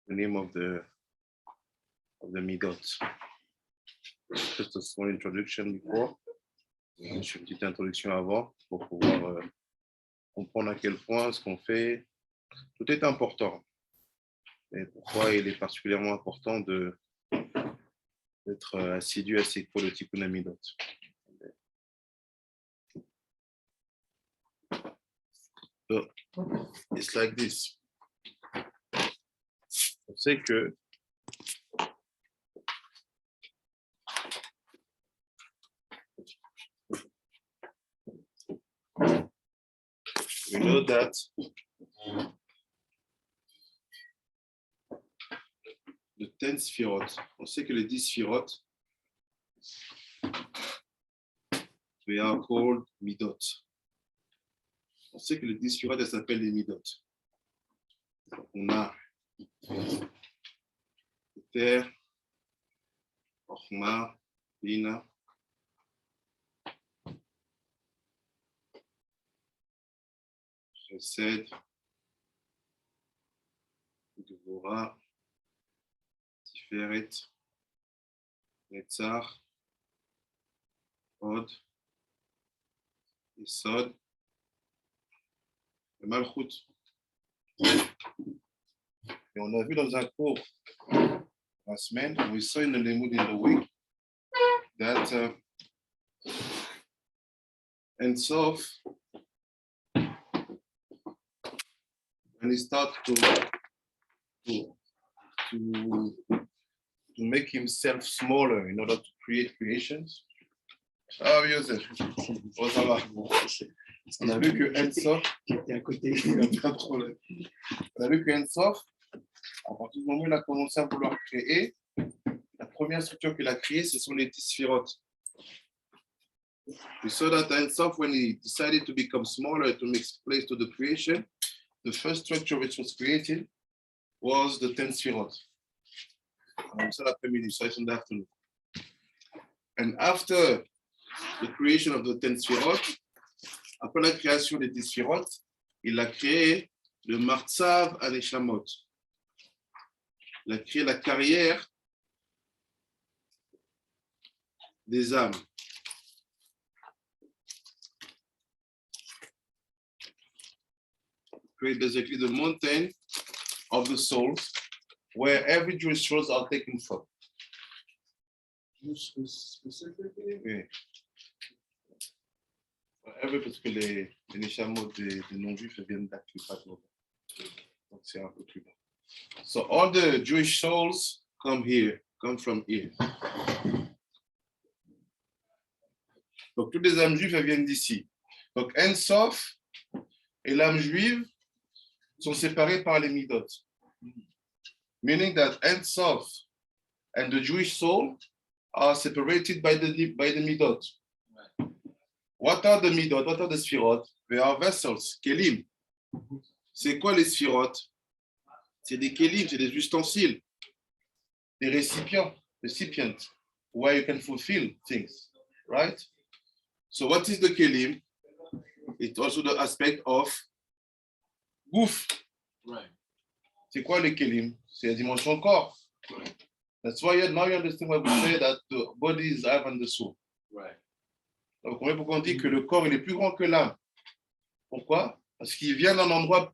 the name of the midot. Just a small introduction before. Une petite introduction avant pour pouvoir comprendre à quel point ce qu'on fait, tout est important. Et pourquoi il est particulièrement important d'être assidu à ces cours de Tikkun Hamidot. So, it's like this. On sait que we know that the 10 sphirot, on sait que les 10 sphirot, they are called midot. On sait que les 10 sphirot, elles s'appellent les midot. On a terre, Ochma, Bina, Chesed, Gevura, Tiferet, Netzach, Hod, Yesod, et Malchut. Et on a vu dans un cours la semaine, we saw in the Limud in the week that Ein Sof, when he starts to make himself smaller in order to create creations. Ah oui, Joseph. Oh, ça va. On a vu que Ein Sof, on a vu que Ein Sof, à partir du moment où il a commencé à vouloir créer, la première structure qu'il a créée, ce sont les 10 sphirotes. We saw that Ein Sof, when he decided to become smaller, to make place to the creation, the first structure which was created was the 10 sphirot. So it's in the afternoon. And after the creation of the 10 sphirot, après la création des 10 sphirot, il a créé le Martzav Aneshamot. Il a créé la carrière des âmes. Create basically the mountain of the souls where every Jewish souls are taken from. Specifically? Oui. Parce que les Neshamot des non-juifs viennent d'Aklipat. Donc c'est un peu plus bas. So all the Jewish souls come from here. Donc toutes les âmes juives viennent d'ici. Donc Ein Sof et l'âme juive sont séparés par les midot. Meaning that Ein Sof and the Jewish soul are separated by the midot. Right. What are the midot? What are the sphirot? They are vessels, kelim. C'est quoi les sphirot? C'est des kelim, c'est des ustensiles, des récipients, where you can fulfill things, right? So what is the kelim? It's also the aspect of guf. Right. C'est quoi les kelim? C'est la dimension corps. Right. That's why now you understand why we say that the body is higher than the soul. Right. Donc, pourquoi on dit que le corps il est plus grand que l'âme? Pourquoi? Parce qu'il vient d'un endroit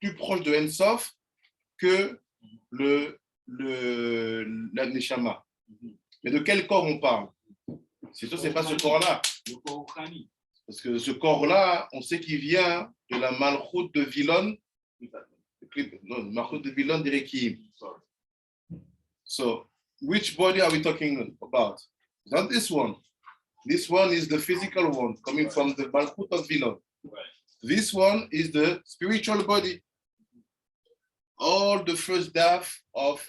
plus proche de Ein Sof que la Neshama. Mais de quel corps on parle? C'est sûr, c'est pas ce corps-là. Le corps Khani. Parce que ce corps-là, on sait qu'il vient de la Malchut de Vilon. Non, Malchut de Vilon d'Erekim. So, which body are we talking about? Not this one. This one is the physical one coming from the Malchut of Vilon. Right. This one is the spiritual body. All the first daf of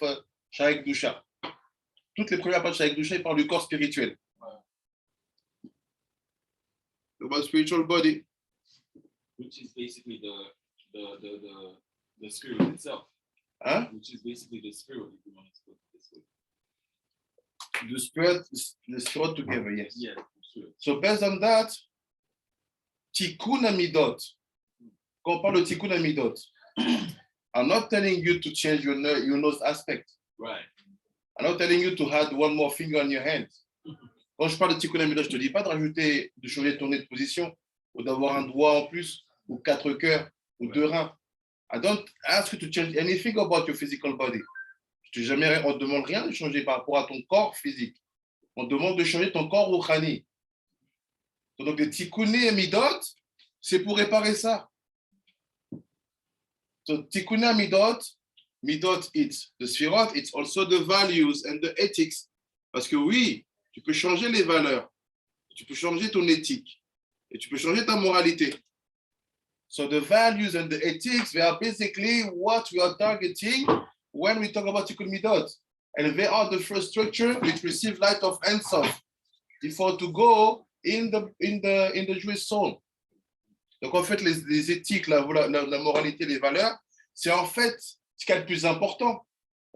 Shaykh Dusha. Toutes les premières pages de Shaykh Dusha, il parle du corps spirituel. About spiritual body. Which is basically the spirit itself. Huh? Which is basically the spirit, if you want to put it this way. The spirit together, yes. Yeah, sure. So based on that, Tikkun Hamidot. Quand on parle de Tikkun Hamidot, I'm not telling you to change your nose aspect. Right. I'm not telling you to add one more finger on your hand. Quand je parle de tikkun hamidot, je ne te dis pas de changer ton nez de position, ou d'avoir un doigt en plus, ou 4 cœurs, ou 2 reins. I don't ask you to change anything about your physical body. On ne demande rien de changer par rapport à ton corps physique. On demande de changer ton corps rouhani. Donc, le tikkun hamidot, c'est pour réparer ça. So, tikkun hamidot, midot, it's the sfirot, it's also the values and the ethics. Parce que oui, tu peux changer les valeurs, tu peux changer ton éthique, et tu peux changer ta moralité. So the values and the ethics, they are basically what we are targeting when we talk about tikkun midot. And they are the first structure which receive light of Ein Sof before to go in the Jewish soul. Donc en fait, les éthiques, la moralité, les valeurs, c'est en fait ce qui est le plus important.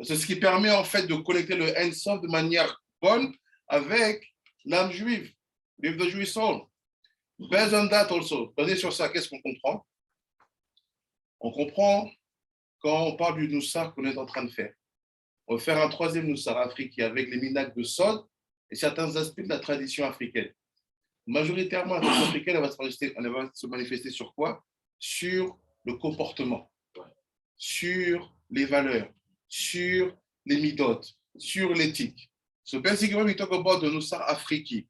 C'est ce qui permet en fait de connecter le Ein Sof de manière bonne avec l'âme juive, with the Jewish soul. Based on that also, basé sur ça, qu'est-ce qu'on comprend? On comprend quand on parle du Noussar qu'on est en train de faire. On va faire un troisième Noussar africain avec les minhag de Sod et certains aspects de la tradition africaine. Majoritairement, la tradition africaine, elle va se manifester sur quoi? Sur le comportement, sur les valeurs, sur les midot, sur l'éthique. So basically, when we talk about the Noussar Afriki,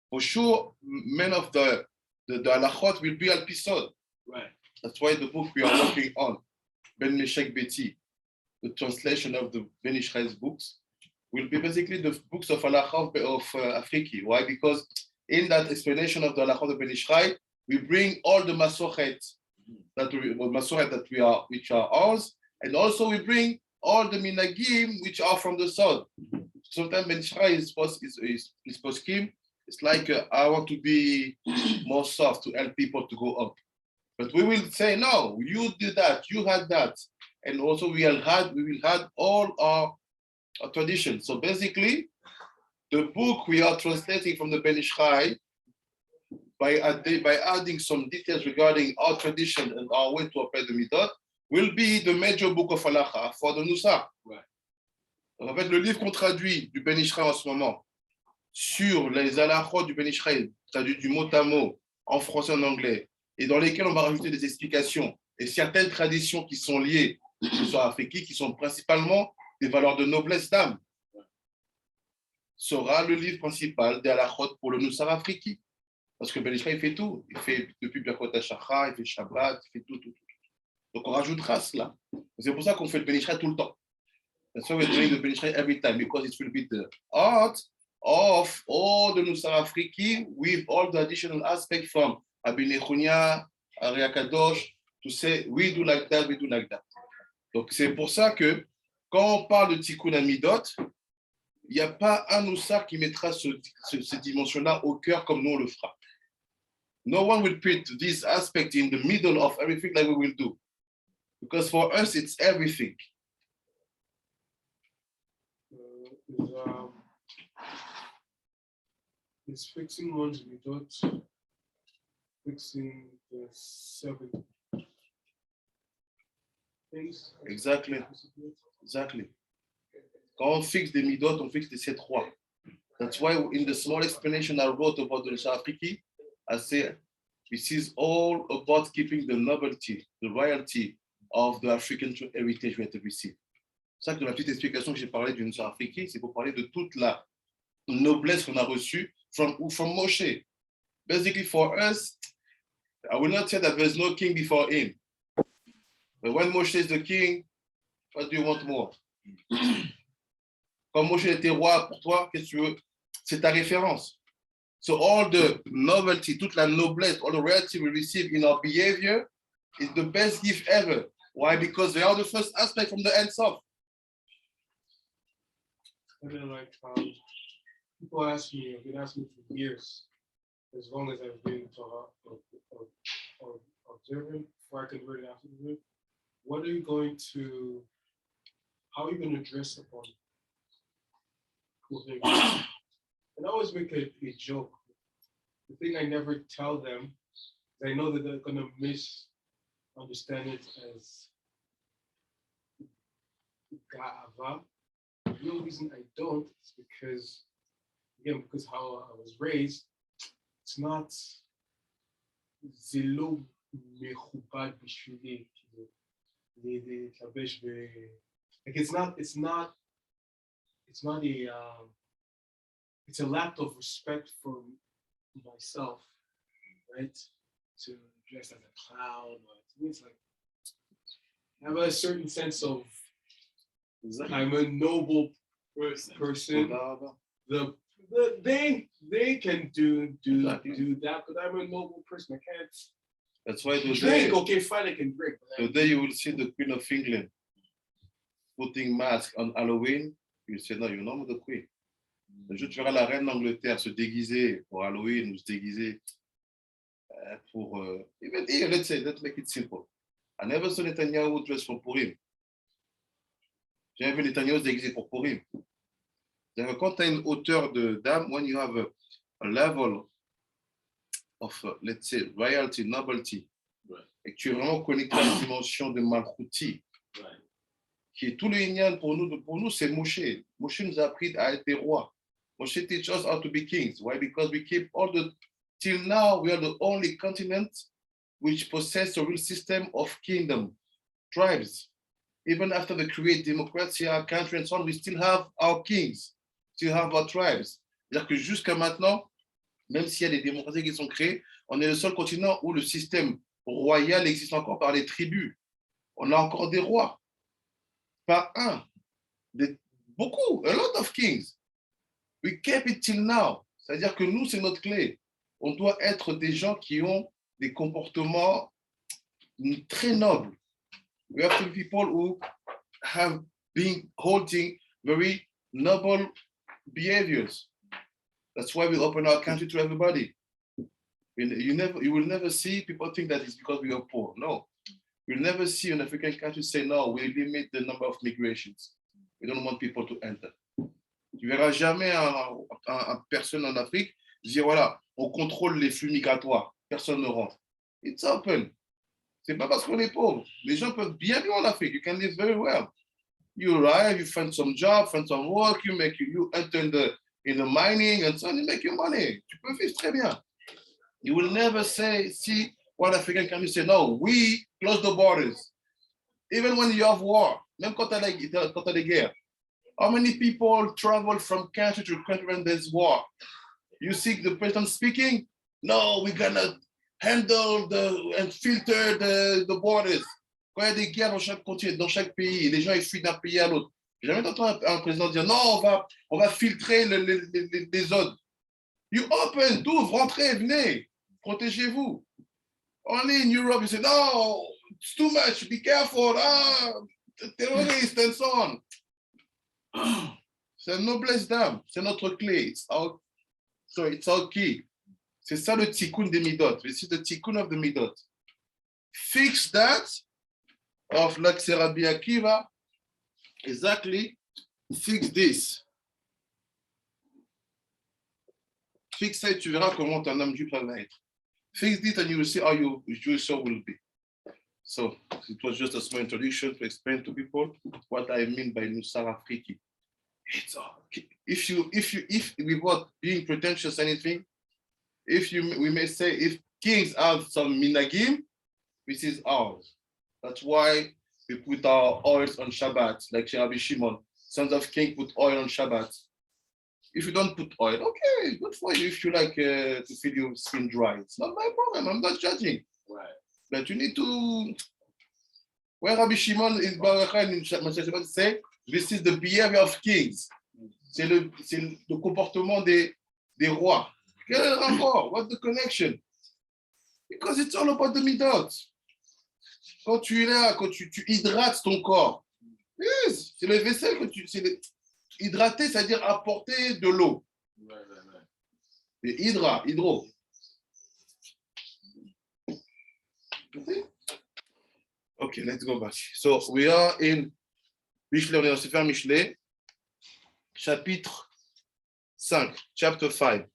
for sure, many of the halachot will be al-pisod. Right. That's why the book we are working on, Ben Meshek Beti, the translation of the Ben Ishrael's books, will be basically the books of halachot of Afriki. Why? Because in that explanation of the halachot of Ben Ishrael, we bring all the masochet which are ours, and also we bring all the minagim which are from the Sod. Sometimes Ben Ishrael is poskim. It's like I want to be more soft to help people to go up. But we will say, no, you did that, you had that. And also we will have all our traditions. So basically, the book we are translating from the Ben Ishrael, by adding some details regarding our tradition and our way to apply the midot, will be the major book of halacha for the Noussar. Right. En fait, le livre qu'on traduit du Ben Ishrael en ce moment, sur les halachot du Ben Ishrael, traduit du mot à mot, en français et en anglais, et dans lesquels on va rajouter des explications et certaines traditions qui sont liées au Noussar africain, qui sont principalement des valeurs de noblesse d'âme, sera le livre principal des halachot pour le Noussar africain. Parce que Ben Ishrael, il fait tout. Il fait depuis Birkot HaShachar, il fait Shabbat, il fait tout. Donc on rajoutera cela. C'est pour ça qu'on fait le Ben Ishrael tout le temps. That's why we're doing the Ben Ishrael every time, because it will be the art of all the Noussar africain with all the additional aspects from Abi Nechunya, Ari Akadosh, to say, we do like that, we do like that. Donc, c'est pour ça que quand on parle de Tikkun Hamidot, il n'y a pas un Noussar qui mettra cette dimension-là au cœur comme nous on le fera. No one will put this aspect in the middle of everything like we will do. Because for us, it's everything. Is fixing one's midot, fixing the 7 things. Exactly. Quand on fixe des midot, on fixe des 7 rois. That's why in the small explanation I wrote about the Noussar africain, I say this is all about keeping the nobility, the royalty of the African heritage we have to receive. C'est ça que dans la petite explication que j'ai parlé du Noussar africain, c'est pour parler de toute la noblesse qu'on a reçue from Moshe. Basically, for us, I will not say that there's no king before him. But when Moshe is the king, what do you want more? Quand Moshe était roi pour toi, qu'est-ce que tu veux? C'est ta référence. So all the novelty, toute la noblesse, all the royalty we receive in our behavior is the best gift ever. Why? Because they are the first aspect from the Ein Sof. And then like people ask me, have been asking me for years, as long as I've been observant, before I converted after the what are you going to, how are you going to dress upon cool things? And I always make a joke. The thing I never tell them is I know that they're going to misunderstand it as ga'ava. The real reason I don't is because, again, because how I was raised, it's not zelo mechubad bishvili. Like it's a lack of respect for myself, right? To dress as a clown, or to me it's like I have a certain sense of I'm a noble person. They can do that, but I'm a noble person. I can't That's why drink. Okay, fine, I can drink. Today you will see the Queen of England putting mask on Halloween. You will say, no, you're not the Queen. Le jour où tu verras la reine d'Angleterre se déguiser pour Halloween ou se déguiser pour. Let's make it simple. I never saw Netanyahu dress for Purim. J'ai jamais vu Netanyahu se déguiser pour Purim. Quand tu as une hauteur d'âme, when you have a level of, let's say, royalty, nobility, right, et que tu es vraiment connecté à la dimension de Malchuti, right, qui est tout le Inyan pour nous, c'est Moshe. Moshe nous a appris à être des rois. Moshe teach us how to be kings. Why? Because we keep till now, we are the only continent which possess a real system of kingdom, tribes. Even after the create democracy, our country and so on, we still have our kings, still have our tribes. C'est-à-dire que jusqu'à maintenant, même s'il y a des démocraties qui sont créées, on est le seul continent où le système royal existe encore par les tribus. On a encore des rois. Pas un. Beaucoup, a lot of kings. We kept it till now. C'est-à-dire que nous, c'est notre clé. On doit être des gens qui ont des comportements très nobles. We have to be people who have been holding very noble behaviors. That's why we open our country to everybody. You will never see people think that it's because we are poor. No. You'll never see an African country say, no, we limit the number of migrations. We don't want people to enter. Tu verras jamais un personne en Afrique dire, voilà, on contrôle les flux migratoires. Personne ne rentre. It's open. C'est pas parce qu'on est pauvre. Les gens peuvent bien vivre en Afrique. You can live very well. You arrive, you find some job, find some work, you enter in the mining and so on, you make your money. Tu peux vivre très bien. You will never see one African country say, no, we close the borders. Even when you have war, même quand tu as des guerres. How many people travel from country to country when there's war? You see the president speaking? No, we're gonna handle and filter the borders. Quand il y a des guerres dans chaque continent, dans chaque pays, les gens ils fuient d'un pays à l'autre. J'ai jamais entendu un président dire non, on va filtrer les zones. You open, d'ouvre, rentrez, venez, protégez-vous. Only in Europe, you say no, it's too much, be careful, terrorists and so on. C'est une noblesse d'âme, c'est notre clé. It's our key. C'est ça le tikkun des midot. This is the tikkun of the midot. Fix that of like Rabbi Akiva. Exactly. Fix this. Fix it, tu verras comment ton âme juif va être. Fix it and you will see how your Jewish soul will be. So it was just a small introduction to explain to people what I mean by Nusar Afriki. If without being pretentious anything, we may say if kings have some minagim, this is ours. That's why we put our oils on Shabbat, like Rabbi Shimon. Sons of king put oil on Shabbat. If you don't put oil, okay, good for you. If you like to feel your skin dry, it's not my problem. I'm not judging. Right. But you need to. Where Rabbi Shimon in Baracha in Shabbat say, this is the behavior of kings. C'est le comportement des rois. Quel est le rapport? What's the connection? Because it's all about the midot. Quand tu es là, quand tu hydrates ton corps, yes, c'est le vaisselle que hydrater, c'est-à-dire apporter de l'eau. Et hydro. Okay, let's go back. So we are in Michelet, on est dans Sefer Michelet, chapitre 5, chapter 5.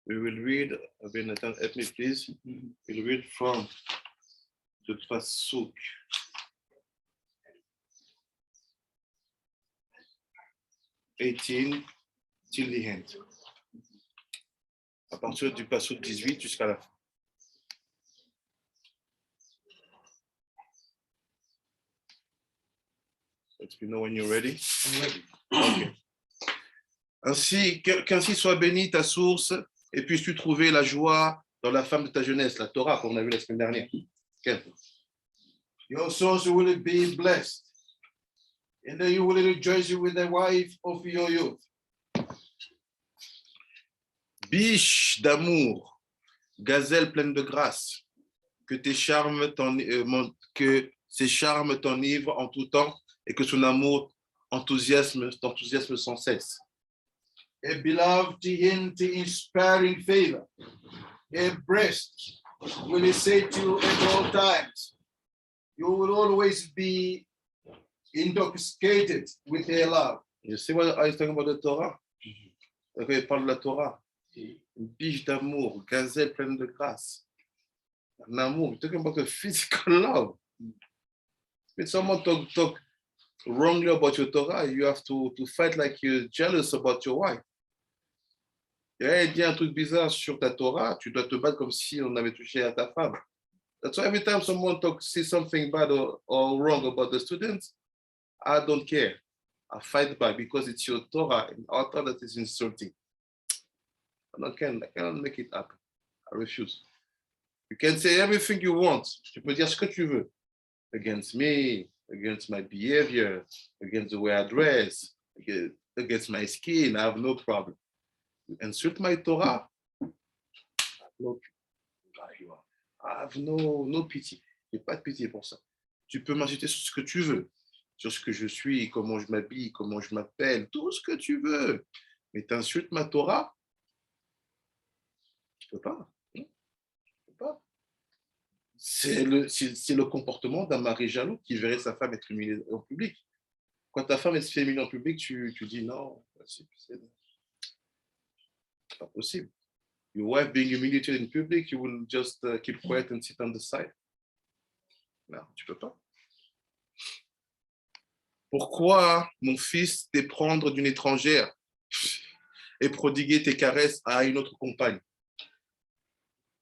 We will read, Nathan, help me please. We'll read from the Pasuk 18 till the end. À partir du Pasuk 18 jusqu'à la fin. Let me know when you're ready. I'm ready. Okay. Qu'ainsi soit bénie ta source, et puisses-tu trouver la joie dans la femme de ta jeunesse, la Torah, comme on a vu la semaine dernière. Okay. Your source will be blessed, and then you will rejoice with the wife of your youth. Biche d'amour, gazelle pleine de grâce, que ses charmes t'enivrent en tout temps et que son amour t'enthousiasme sans cesse. A beloved hint inspiring favor, a breast will say to you at all times. You will always be intoxicated with their love. You see what I was talking about the Torah? Okay, il parle de la Torah. Une biche d'amour, gazelle pleine de grâce. Un amour, you're talking about a physical love. When someone talk wrongly about your Torah, you have to fight like you're jealous about your wife. Il dit un truc bizarre sur ta Torah, tu dois te battre comme si on avait touché à ta femme. That's why every time someone says something bad or wrong about the students, I don't care. I fight back because it's your Torah and our Torah that is insulting. I cannot make it happen. I refuse. You can say everything you want. Tu peux dire ce que tu veux. Against me, against my behavior, against the way I dress, against my skin, I have no problem. You insult my Torah, I have no pity. Je n'ai pas de pitié pour ça. Tu peux m'insulter sur ce que tu veux, sur ce que je suis, comment je m'habille, comment je m'appelle, tout ce que tu veux. Mais tu insultes ma Torah, tu peux pas. Tu peux pas. C'est le comportement d'un mari jaloux qui verrait sa femme être humiliée en public. Quand ta femme se fait humilier en public, tu dis non, c'est pas possible. Your wife being humiliated in public, you will just keep quiet and sit on the side. Non, tu peux pas. Pourquoi, mon fils, t'éprendre d'une étrangère et prodiguer tes caresses à une autre compagne?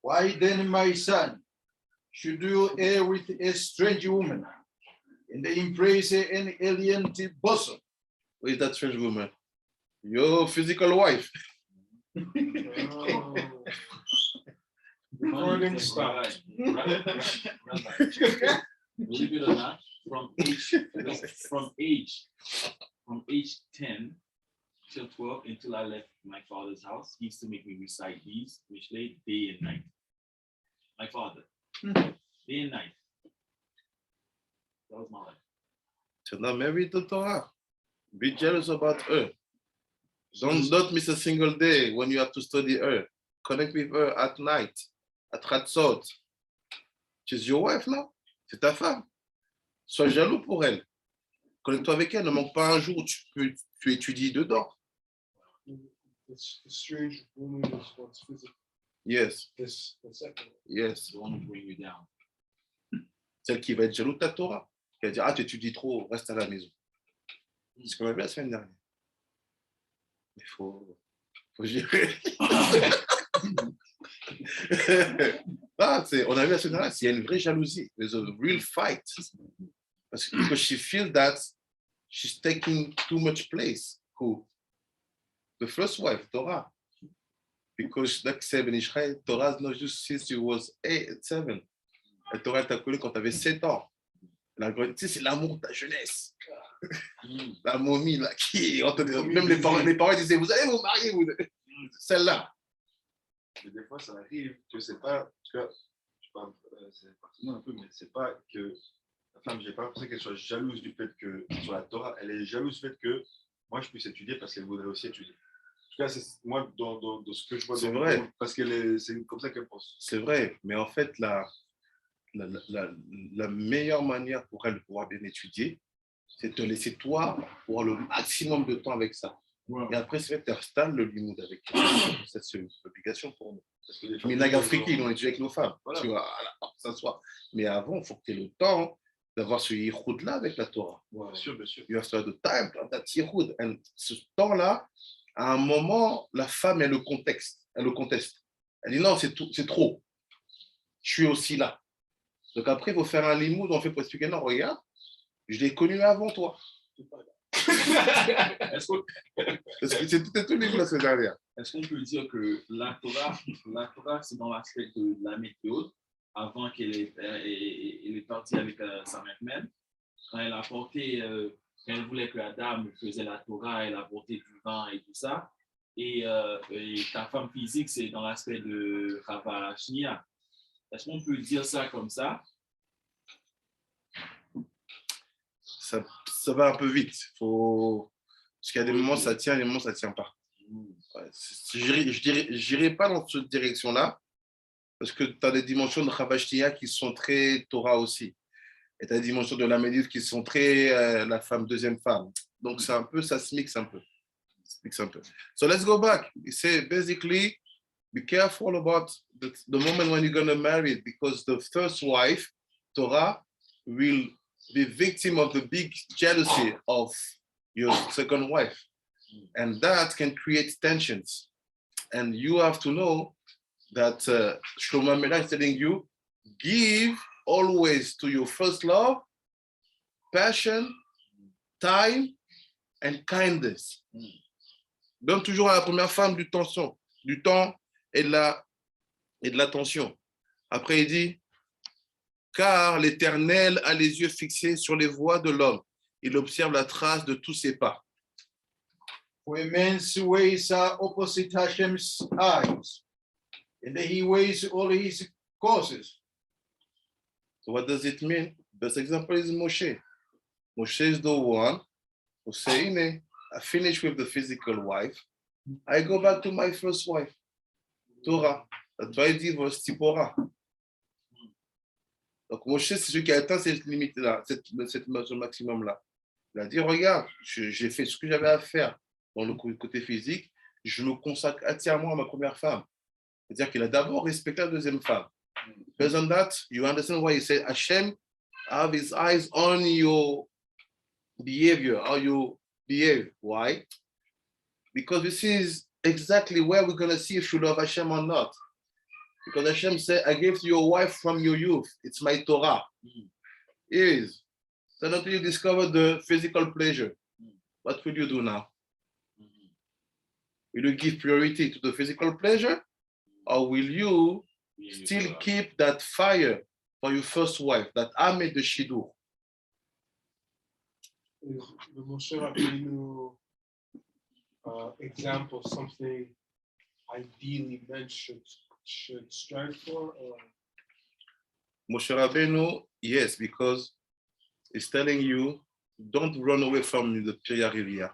Why then, my son, should you err with a strange woman and embrace an alien bosom? Who is that strange woman? Your physical wife. Oh. Recording stopped. Believe it or not, from age 10 till 12 until I left my father's house, he used to make me recite these, Mishlei, day and night. My father, day and night. That was my life. So now marry the Torah. Be jealous about her. Don't miss a single day when you have to study her. Connect with her at night, at Chatzot. She's your wife now. C'est ta femme. Sois jaloux pour elle. Connecte-toi avec elle. Ne manque pas un jour où tu étudies dedans. The strange woman is what's physical. Yes. This the second. Yes. The one who bring you down. Celle qui va être jaloux de ta Torah. Qui va dire, ah, tu étudies trop, reste à la maison. C'est ce qu'on a vu la semaine dernière. Il faut gérer. On a vu la semaine dernière, il y a une vraie jalousie. There's a real fight. Parce que she feels that she's taking too much place. Who? The first wife, Torah. Because like 7 Israel, Torah not just since she was 7. Et Torah t'a connu quand tu avais 7 ans. La grande, c'est l'amour de ta jeunesse. La momie, là, qui, même les parents disaient, vous allez vous marier, celle-là. Mais des fois, ça arrive que c'est pas, en tout cas, je parle, c'est parti un peu, mais c'est pas que la femme, j'ai pas l'impression qu'elle soit jalouse du fait que sur la Torah, elle est jalouse du fait que moi je puisse étudier parce qu'elle voudrait aussi étudier. En tout cas, c'est moi dans ce que je vois. C'est vrai. Parce que c'est comme ça qu'elle pense. C'est vrai, mais en fait, la meilleure manière pour elle de pouvoir bien étudier, c'est de te laisser toi pour avoir le maximum de temps avec ça. Ouais. Et après, c'est vrai que tu installes le limoud avec eux. Ça, c'est une obligation pour nous. Parce que les Mais familles, Naga Afriki, on est déjà avec nos femmes. Voilà. Tu vois, à s'asseoir. Mais avant, il faut que tu aies le temps d'avoir ce yichoud-là avec la Torah. Bien sûr, bien sûr. You have to have the time to have that yichoud. Et ce temps-là, à un moment, la femme, elle le conteste. Elle le conteste. Elle dit non, c'est trop. Je suis aussi là. Donc après, il faut faire un limoud, on fait pour expliquer non, regarde, je l'ai connu avant toi. Est-ce que- Parce que c'est tout livre la semaine dernière. est-ce qu'on peut dire que la Torah, c'est dans l'aspect de la méthode, avant qu'elle elle est partie avec sa mère même, quand elle a porté, quand elle voulait que la dame faisait la Torah, elle a porté du vin et tout ça. Et ta femme physique, c'est dans l'aspect de Rava Shnia. Est-ce qu'on peut dire ça comme ça? Ça va un peu vite. Parce qu'il y a des moments, ça tient, des moments, ça ne tient pas. Ouais, je n'irai pas dans cette direction-là, parce que tu as des dimensions de Chavashtia qui sont très Torah aussi. Et tu as des dimensions de la Médite qui sont très la femme, deuxième femme. Donc, c'est un peu, ça se mixe un peu. So, let's go back. You say, basically, be careful about the moment when you're going to marry, because the first wife, Torah, will be victim of the big jealousy of your second wife. And that can create tensions. And you have to know that Shlomo Melech is telling you, give always to your first love, passion, time, and kindness. Donne toujours à la première femme du temps et de l'attention. Après, il dit, car l'Éternel a les yeux fixés sur les voies de l'homme. Il observe la trace de tous ses pas. For a man's ways are opposite Hashem's eyes, and he weighs all his courses. So what does it mean? Best example is Moshe. Moshe is the one who say, I finish with the physical wife. I go back to my first wife, Torah. That's why il divorce Tzipora. Donc Moshe, c'est celui qui a atteint cette limite-là, ce maximum-là. Il a dit, regarde, j'ai fait ce que j'avais à faire dans le côté physique, je me consacre entièrement à ma première femme. C'est-à-dire qu'il a d'abord respecté la deuxième femme. Based on that, you understand why he said, Hashem have his eyes on your behavior, how you behave. Why? Because this is exactly where we're going to see if you love Hashem or not. Because Hashem said, I gave to your wife from your youth. It's my Torah. It is. So until you discover the physical pleasure, what will you do now? Will you give priority to the physical pleasure? Or will you still keep that fire for your first wife, that Ahmed de Shidur? Le Moshe Rabbeinu example, something ideally men should strive for? Or? Moshe Rabbeinu, yes, because it's telling you, don't run away from the Piriya Riviera.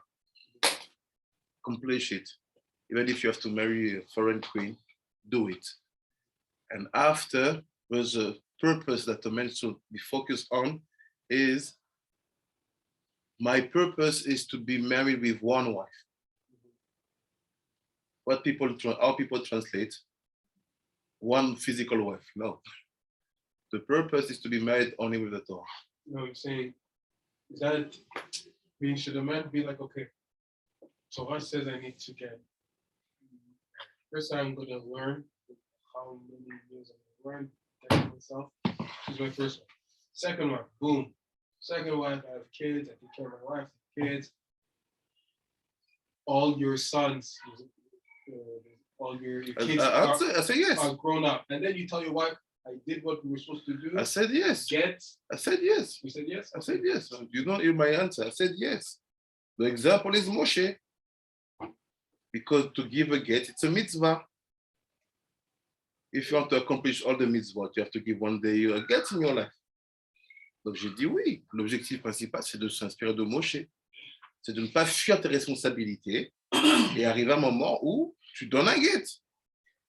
Accomplish it. Even if you have to marry a foreign queen, do it. And after, there's a purpose that the man should be focused on is, my purpose is to be married with one wife. How people translate, one physical wife. No. The purpose is to be married only with the Torah. You know what I'm saying? Is that mean, should a man be like, okay, Torah says I need to get, first I'm going to learn how many years I'm going to learn myself. This is my first one. Second one, boom. Second wife, I have kids, I take care of my wife, kids. All your sons, all your kids I say yes. are grown up. And then you tell your wife, I did what we were supposed to do. I said yes. I said yes. You said yes? I said yes. You don't hear my answer. I said yes. The example is Moshe. Because to give a get, it's a mitzvah. If you want to accomplish all the mitzvot, you have to give one day a get in your life. Donc j'ai dit oui. L'objectif principal, c'est de s'inspirer de Moshe. C'est de ne pas fuir tes responsabilités et arriver à un moment où tu donnes un get.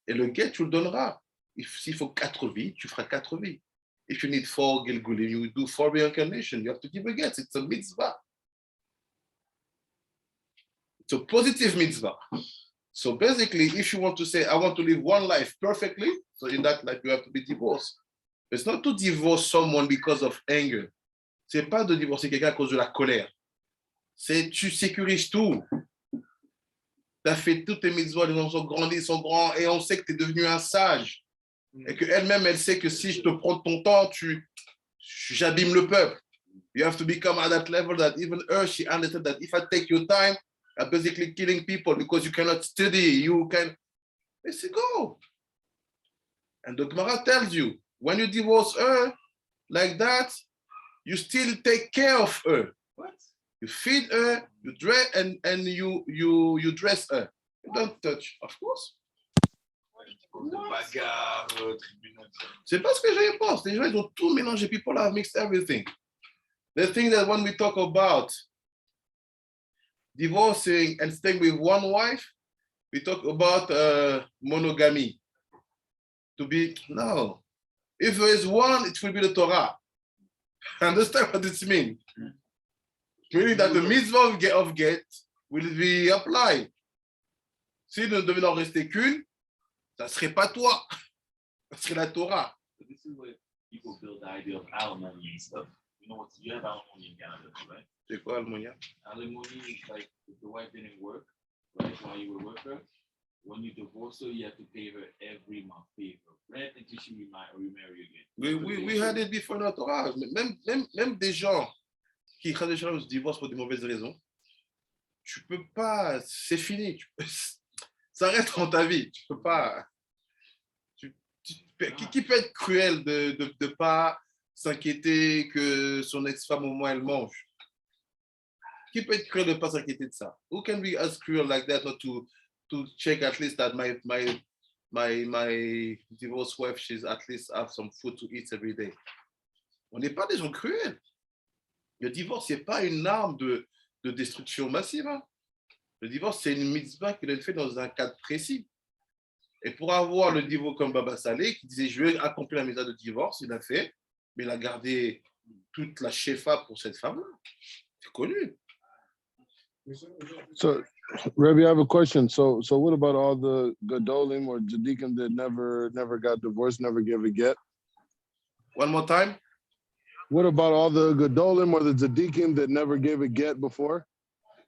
Et le get, tu le donneras. S'il faut 4 vies, tu feras 4 vies. If you need 4 Gilgulim, you do 4 reincarnation. You have to give a get. It's a mitzvah. It's It's a positive mitzvah. So basically, if you want to say, I want to live one life perfectly, so in that life, you have to be divorced. It's not to divorce someone because of anger. C'est pas de divorcer quelqu'un à cause de la colère. C'est tu sécurises tout. Tu as fait toutes tes mitzvahs, les gens sont grandis, sont grands, et on sait que tu es devenu un sage. Et qu'elle-même, elle sait que si je te prends ton temps, j'abîme le peuple. You have to become at that level that even her, she understood that if I take your time, I'm basically killing people because you cannot study, you can, they say go. And the Gemara tells you, when you divorce her like that, you still take care of her. What? You feed her, you dress, and you dress her. You don't touch, of course. C'est pas ce que je pense. Les gens, ils ont tout mélangé. People have mixed everything. The thing that when we talk about divorcing and staying with one wife, we talk about monogamy. To be, no. If there is one, it will be the Torah. Understand what it means? Meaning that the mitzvah of get will be applied. Si ne devait en rester qu'une, ça serait pas toi. Ça serait la Torah. So this is where people build the idea of alimony and stuff. You know what? You have alimony in Canada, right? C'est quoi, Almonia? Alimony is like if the wife didn't work, right, while you were with her, when you divorce her, you have to pay her every month, pay her rent until she remarry again. We had it before in la Torah. Même des gens qui se divorcent pour de mauvaises raisons, tu peux pas, c'est fini. Ça reste dans ta vie. Tu peux pas. Qui peut être cruel de ne pas s'inquiéter que son ex-femme au moins elle mange? Qui peut être cruel de ne pas s'inquiéter de ça? Who can be as cruel like that not to check at least that my divorced wife, she's at least have some food to eat every day? On n'est pas des gens cruels. Le divorce, c'est pas une arme de destruction massive. Hein. Le divorce, c'est une mitzvah qu'il a fait dans un cadre précis. Et pour avoir le divorce comme Baba Saleh, qui disait, je vais accomplir la mitzvah de divorce, il a fait, mais il a gardé toute la shefa pour cette femme-là. C'est connu. So, Rebbe, I have a question. So what about all the Gedolim or Tzaddikim that never got divorced, never gave a get? One more time. What about all the Gedolim or the Tzaddikim that never gave a get before?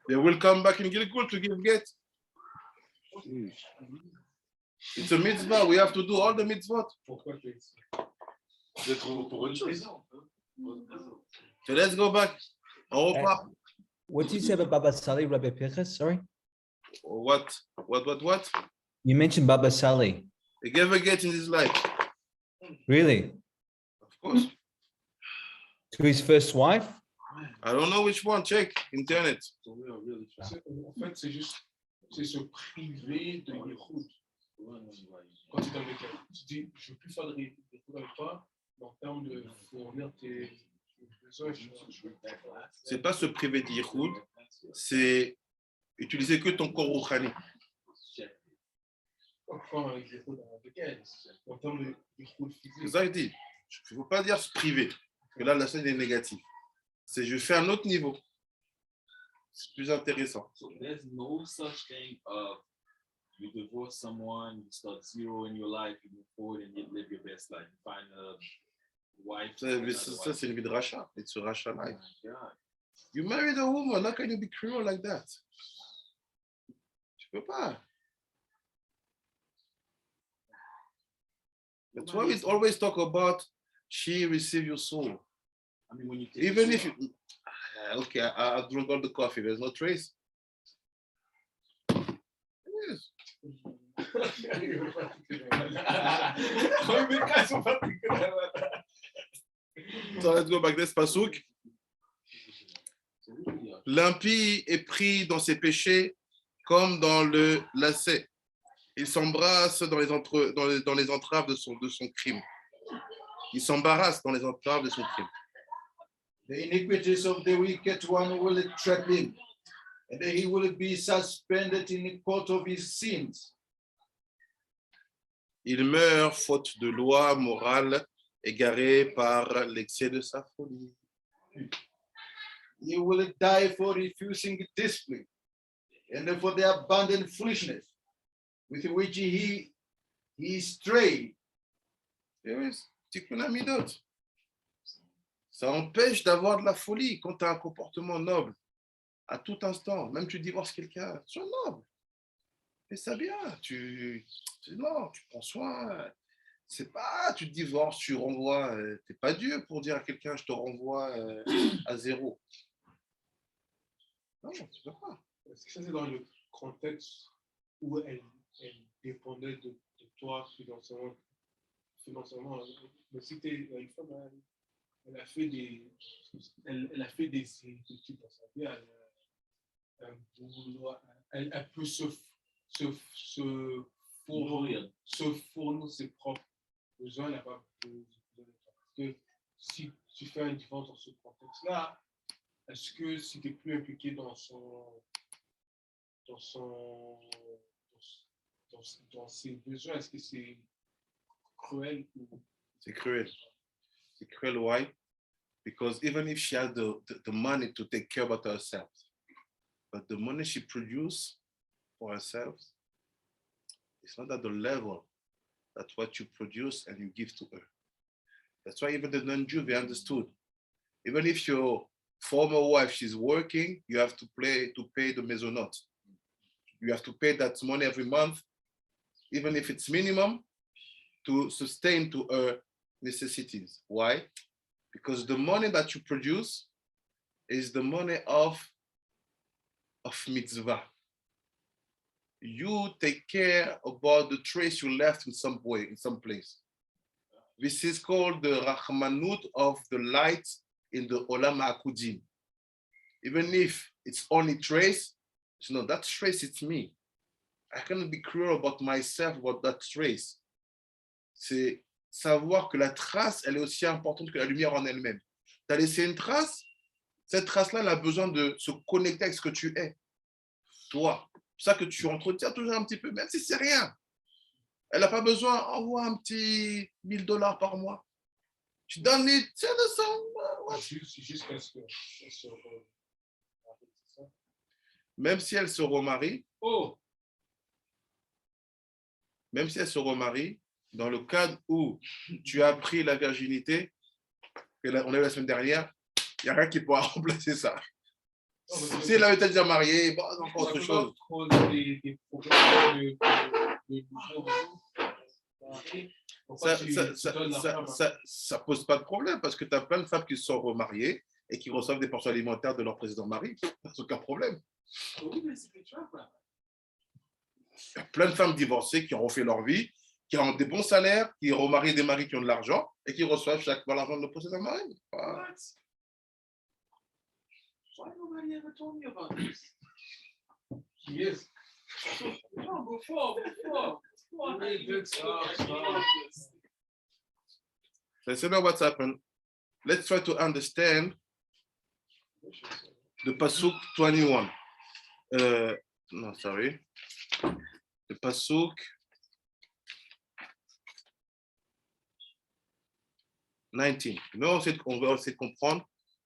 They will come back in Gilgul to give get. It's a mitzvah. We have to do all the mitzvot. So let's go back. On repart. What did you say about Baba Saleh, Rabbi Pinchas? Sorry, What? you mentioned Baba Saleh. He gave a get in his life. Really? Of course. To his first wife? I don't know which one. Check internet. En fait, c'est se priver de Yichud. Quand tu es avec elle, tu dis, je ne veux plus faire de Yichud avec toi, mais en termes de fournir tes besoins, C'est pas se priver de Yichud, c'est utiliser que ton corps rouhani. Enfin, avec Yichud avec elle, en termes de Yichud C'est physique. ça que je dis. Il ne faut pas dire se priver. Parce que là, la scène est négative. C'est je fais un autre niveau. C'est plus intéressant. So there's no such thing of you divorce someone, you start zero in your life, you move forward and you live your best life. You find a wife. Ça, c'est une vie de rachat. It's a rachat Oh my life. God. You married a woman. How can you be cruel like that? Tu peux pas. That's why we always talk about she receive your soul. I mean, when you take Even if you, okay, I drunk all the coffee, there's no trace. Yes. So let's go back. This pasuk. L'impie est pris dans ses péchés comme dans le lacet. Il s'embrasse dans les entraves de son crime. Il s'embarrasse dans les entraves de son crime. The iniquities of the wicked one will trap him, and he will be suspended in the court of his sins. Il meurt faute de loi morale, égaré par l'excès de sa folie. He will die for refusing discipline. and for the abundant foolishness with which he strayed. Et oui, tikkun amidot. Ça empêche d'avoir de la folie quand tu as un comportement noble. À tout instant, même tu divorces quelqu'un, sois noble. Fais ça bien. Non, tu prends soin. C'est pas, tu te divorces, tu renvoies. T'es pas Dieu pour dire à quelqu'un, je te renvoie à zéro. Non, tu peux pas. Est-ce que ça, c'est dans le contexte où elle dépendait de toi financièrement? Mais si tu es une femme, elle a fait des études dans sa vie, elle peut se fournir ses propres besoins, elle n'a pas besoin de toi. Parce que si tu fais un divorce dans ce contexte-là, est-ce que si tu es plus impliqué dans ses besoins, est-ce que c'est cruel? C'est cruel. C'est cruel, why? Because even if she has the money to take care about herself, but the money she produces for herself, it's not at the level that what you produce and you give to her. That's why even the non-Jew, they understood. Even if your former wife, she's working, you have to pay the maisonot. You have to pay that money every month, even if it's minimum, to sustain to her necessities. Why? Because the money that you produce is the money of mitzvah. You take care about the trace you left in some way, in some place. This is called the Rahmanut of the light in the Olam HaKudim. Even if it's only trace, that trace, it's me. I cannot be cruel about myself, about that trace. C'est savoir que la trace, elle est aussi importante que la lumière en elle-même. Tu as laissé une trace, cette trace-là, elle a besoin de se connecter avec ce que tu es. Toi, c'est ça que tu entretiens toujours un petit peu, même si c'est rien. Elle n'a pas besoin, envoie un petit $1000 par mois. Tu donnes les, tiens de ça. C'est juste parce que elle se remarie, c'est ça? Même si elle se remarie, Oh, même si elle se remarie, dans le cadre où tu as pris la virginité, on a eu la semaine dernière, il n'y a rien qui pourra remplacer ça. Si elle avait été déjà mariée, bon, c'est encore autre chose. Des problèmes Ça pose pas de problème parce que tu as plein de femmes qui se sont remariées et qui reçoivent des pensions alimentaires de leur précédent mari. C'est aucun problème. Oui, mais c'est des trappes, là. Il y a plein de femmes divorcées qui ont refait leur vie, qui ont des bons salaires, qui remarient des maris qui ont de l'argent et qui reçoivent chaque mois l'argent de leur précédent mari. What? Why nobody ever told me about this? Yes. No, before. Let's know what's happened. Let's try to understand the Pasuk 21. No, sorry. The Pasuk 19. Non, on va essayer de comprendre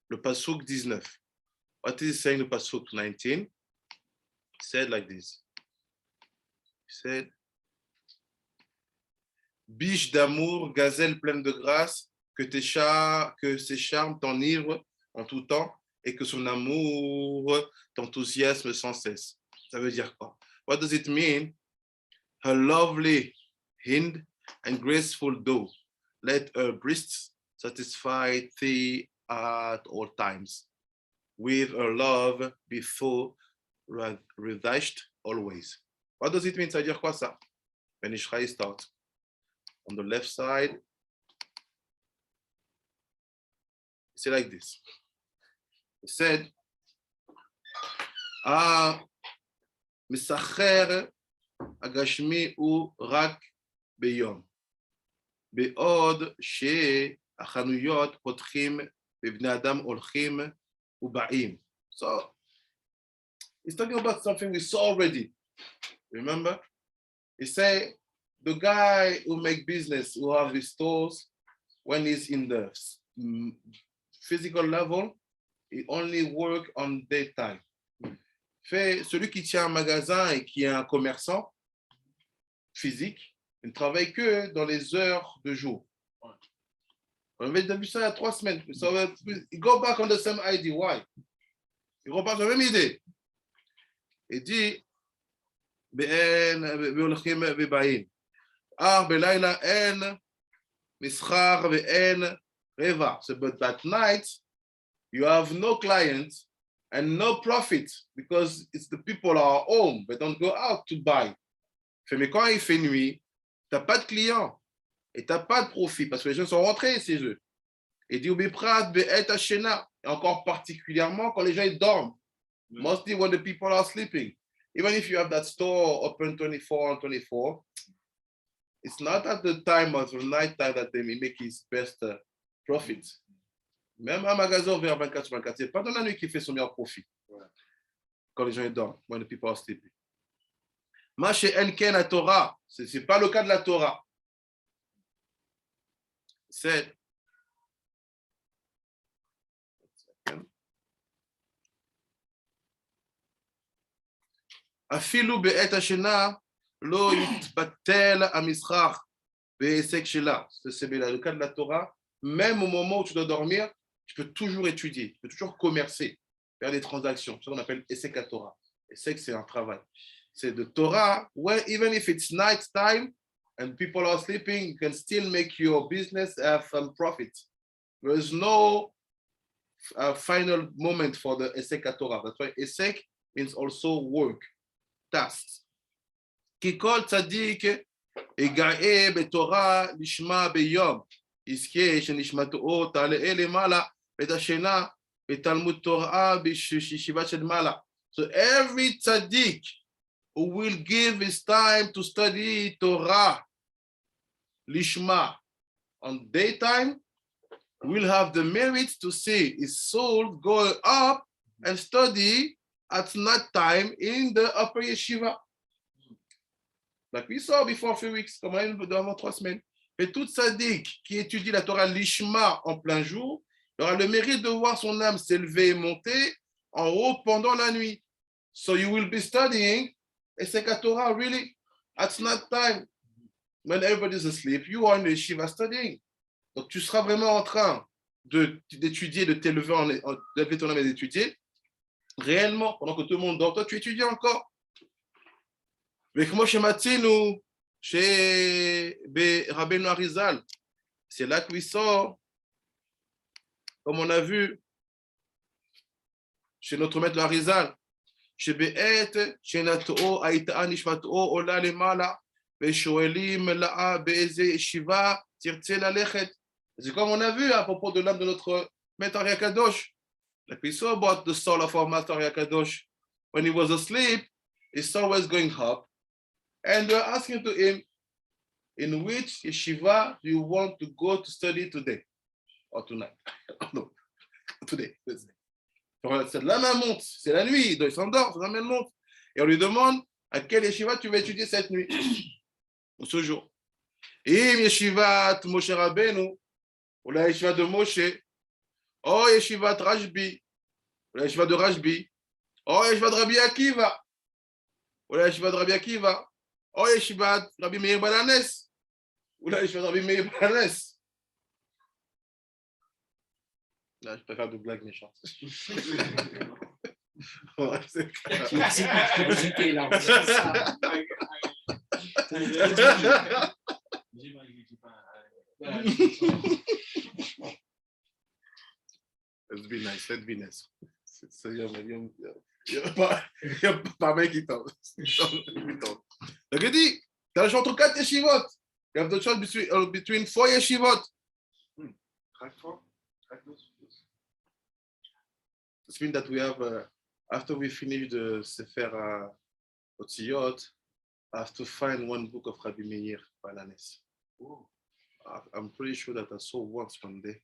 le Pasuk 19. What is saying the Pasuk 19? He said like this. He said, biche d'amour, gazelle pleine de grâce, que ses charmes t'enivrent en tout temps et que son amour t'enthousiasme sans cesse. Ça veut dire quoi? What does it mean? Her lovely hind and graceful doe, let her breasts satisfy thee at all times. With her love before revised always. What does it mean? Ça veut dire quoi ça? When Ishraï start. On the left side, it's like this. It said, Misacher agashmi u rak beyom. Beod she achanuyot potchim bebnei adam olchim uba'im. So, he's talking about something we saw already. Remember? He said, the guy who make business, who have his stores, when he's in the physical level, he only work on daytime. celui qui tient un magasin et qui est un commerçant physique, il ne travaille que dans les heures de jour. On avait déjà vu ça il y a 3 semaines. Il go back on the same idea. Why? Il repart sur la même idée. Il dit, but that night, you have no clients and no profit because it's the people are home. They don't go out to buy. Mais quand il fait nuit, tu n'as pas de clients et tu n'as pas de profit parce que les gens sont rentrés chez eux. Et dit, et encore particulièrement quand les gens ils dorment. Mostly when the people are sleeping. Even if you have that store open 24/24, it's not at the time of the night time that they make his best profit. Même un magasin ouvert 24/24, c'est pas dans la nuit qu'il fait son meilleur profit. Quand les gens ils dorment, when the people are sleeping. Maché Enken à Torah, c'est pas le cas de la Torah. C'est אפילו בעת השינה לא יתבטל המסחר בעסק שלה. C'est le cas de la Torah. Même au moment où tu dois dormir, tu peux toujours étudier, tu peux toujours commercer, faire des transactions. C'est ce qu'on appelle Esek à Torah. Esek, c'est un travail. C'est de Torah, where even if it's night time and people are sleeping, you can still make your business have some profit. There is no final moment for the Esek à Torah. That's why Esek means also work. tasks. כי כל צדיק יגאה בתורה לשמה ביום, יזכה שנשמתו תעלה למעלה ואת השינה בתלמוד תורה בישיבה של מעלה. So every tzaddik who will give his time to study Torah lishma on daytime will have the merit to see his soul go up and study at night time in the upper yeshiva. Like we saw before a few weeks, comme avant 3 semaines. Et tout tzaddik qui étudie la Torah lishma en plein jour, il aura le mérite de voir son âme s'élever et monter en haut pendant la nuit. So you will be studying Esek Torah really at night time. When everybody is asleep, you are in the yeshiva studying. Donc tu seras vraiment en train d'étudier, de t'élever, d'élever ton âme et d'étudier. Réellement, pendant que tout le monde dort, toi, tu étudies encore. Mais comme chez Matinu, chez Rabbeinu Arizal, c'est là qu'il sort, comme on a vu, chez notre maître Arizal, chez Be'et, chez Nato, Aïta'a Nishmato, Ola Lemala, Beshoelim, La'a, Be'eze, Shiva, Tirtse Lalechet. C'est comme on a vu à propos de l'âme de notre maître Ari Kadosh. Like we saw about the soul of our Master Yakadosh, when he was asleep, his soul was going up, and they were asking to him, in which yeshiva do you want to go to study today? Or tonight? No, today. C'est la main monte, c'est la nuit, il s'endort, la main monte. Et on lui demande, à quel yeshiva tu vas étudier cette nuit? Ou ce jour. Im yeshivat Moshe Rabbeinu, ou la yeshiva de Moshe, oh, yeshiva de Rashbi, ou la yeshiva de Rashbi, oh, yeshiva de Rabbi Akiva, ou la yeshiva de Rabbi Akiva, oh, yeshiva de Rabbi Meir Balanes, ou la yeshiva de Rabbi Meir Balanes. Là, je préfère de blagues méchantes. Ouais, c'est clair. Let's be nice, let's be nice. Il n'y a pas mec qui tombe. Donc il dit, tu as le choix entre 4 yeshivot. You have the choice between 4 yeshivot. It means that we have, after we finish the Sefer Otziyot, I have to find one book of Rabbi Meir Balanes. I'm pretty sure that I saw once one day.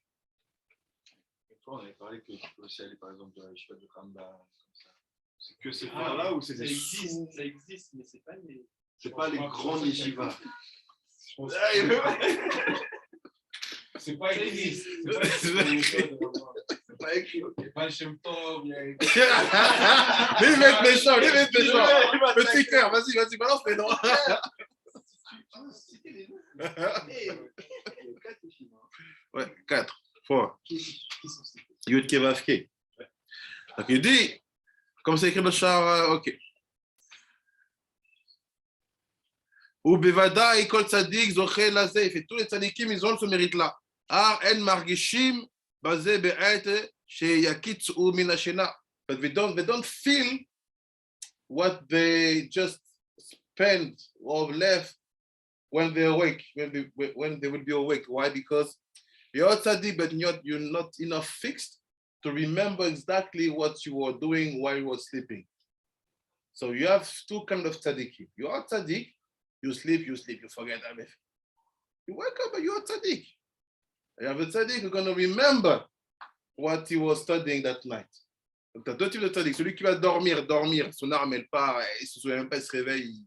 On avait parlé que tu peux aussi aller par exemple dans la yeshiva de Rambam, comme ça. C'est que ces frères-là ou c'est des sous... Ça existe, mais c'est pas les. C'est pas les grands yeshivas. C'est pas existe. C'est pas écrit, ok. Pas Shem Tov, il y a- Lui, il va être méchant, lui, il va être méchant. Petit cœur, vas-y, balance les noms. Ouais, 4 fois. Yud Kevavke. Donc il dit, comme c'est écrit le char, ok. Ou Bevada et Kol Tzadik, Zoché, Lazé, et tous les tzadikim, ils ont ce mérite-là. Ar en margishim, basé be'et, chez Yakitz ou Minashena. But they don't feel what they just spent or left when they're awake, when they will be awake. Why? Because you're tzaddik, but you're not enough fixed to remember exactly what you were doing while you were sleeping. So you have two kinds of tzaddikim. You are tzaddik, you sleep, you forget everything. You wake up, but you are tzaddik. You have a tzaddik who's going to remember what he was studying that night. Donc, tu as deux types de tzaddik. Celui qui va dormir, son âme, elle part, il ne se souvient même pas, il se réveille.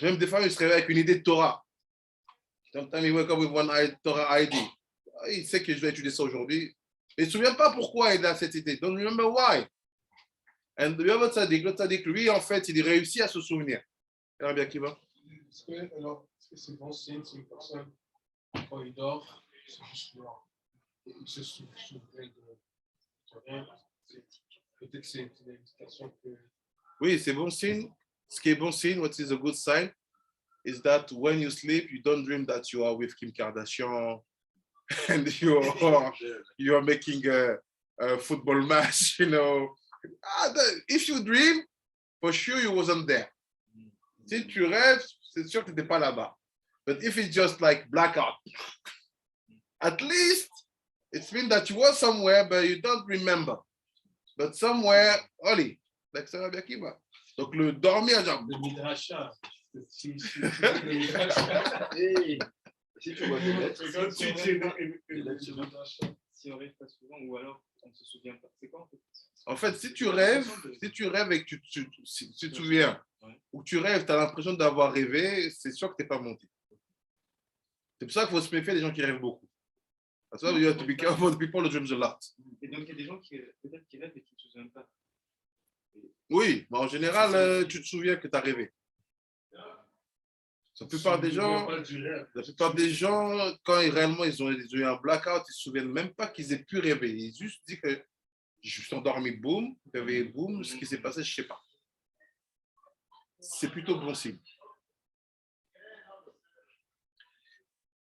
Même des fois, il se réveille avec une idée de Torah. Sometimes he wake up with one Torah ID. Il sait que je vais étudier ça aujourd'hui. Mais il ne se souvient pas pourquoi il a cette idée. Don't remember why. And the other tzaddik, le tzaddik, lui, en fait, il réussit à se souvenir. Rabbi Akiva. Est-ce que c'est bon signe si une personne, quand il dort, c'est juste blanc. Et il se souvient de rien. Peut-être que c'est une indication que. Oui, c'est bon signe. Ce qui est bon signe, what is a good sign, is that when you sleep, you don't dream that you are with Kim Kardashian and you are making a football match, you know. If you dream, for sure you wasn't there. Si tu rêves, c'est sûr que tu n'étais pas là-bas. But if it's just like blackout, at least it means that you were somewhere, but you don't remember. But somewhere, Oli, like Sarah Biakiva. Donc le dormir, genre. Le midrasha. Si tu vois des lettres, Si on rêve pas souvent, ou alors on ne se souvient pas. C'est quoi en fait? En fait, si tu rêves et que tu te souviens, ou tu rêves, tu as l'impression d'avoir rêvé, c'est sûr que tu n'es pas monté. C'est pour ça qu'il faut se méfier des gens qui rêvent beaucoup. That's why you have to be careful of people who dream a lot. Et donc il y a des gens qui peut-être qui rêvent et qui ne se souviennent pas. Oui, mais en général, tu te souviens que tu as rêvé. La plupart des gens, quand réellement ils ont eu un blackout, ils ne se souviennent même pas qu'ils aient pu rêver. Ils juste disent que je suis endormi, boum, réveillé, boum, ce qui s'est passé, je ne sais pas. C'est plutôt bon signe.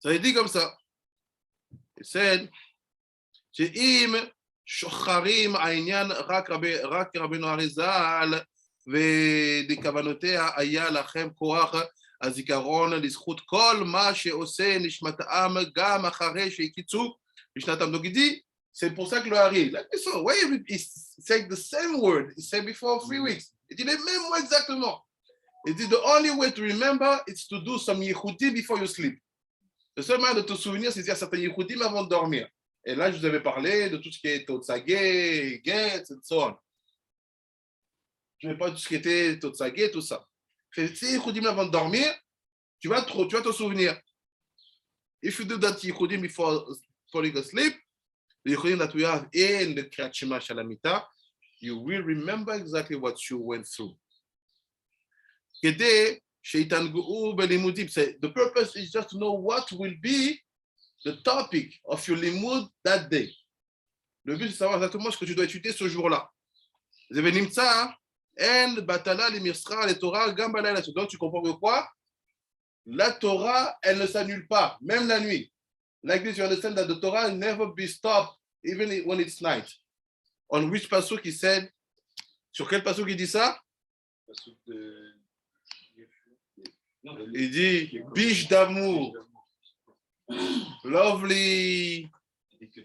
Ça est dit comme ça. C'est שאם שוחרים העניין רק רבנו אריז"ל וכוונותיה היה לכם כוח הזיכרון לזכות כל מה שעושה נשמתם גם אחרי שהקיצו בשנתם. Donc il dit, c'est pour ça que le Hari, like this one, why he said the same word he said before 3 weeks. Il dit les mêmes mots exactement. Il dit the only way to remember is to do some yichudi before you sleep. Le seul moyen de te souvenir, c'est de dire certains yichudim avant de dormir. Et là, je vous avais parlé de tout ce qui est Totsage, Get, and so on. Je ne vais pas tout ce qui était Totsage, tout ça. Si yichudim avant de dormir, tu vas te souvenir. If you do that yichudim before falling asleep, the yichudim that we have in the Kriyat Shema Shalamita, you will remember exactly what you went through. The purpose is just to know what will be the topic of your limud that day. Le but, c'est de savoir exactement ce que tu dois étudier ce jour-là. Donc, tu comprends que quoi? La Torah, elle ne s'annule pas, même la nuit. Like this, you understand that the Torah will never be stopped, even when it's night. On which pasuk he said? Sur quel pasuk il dit ça? Il dit, biche d'amour, lovely, et que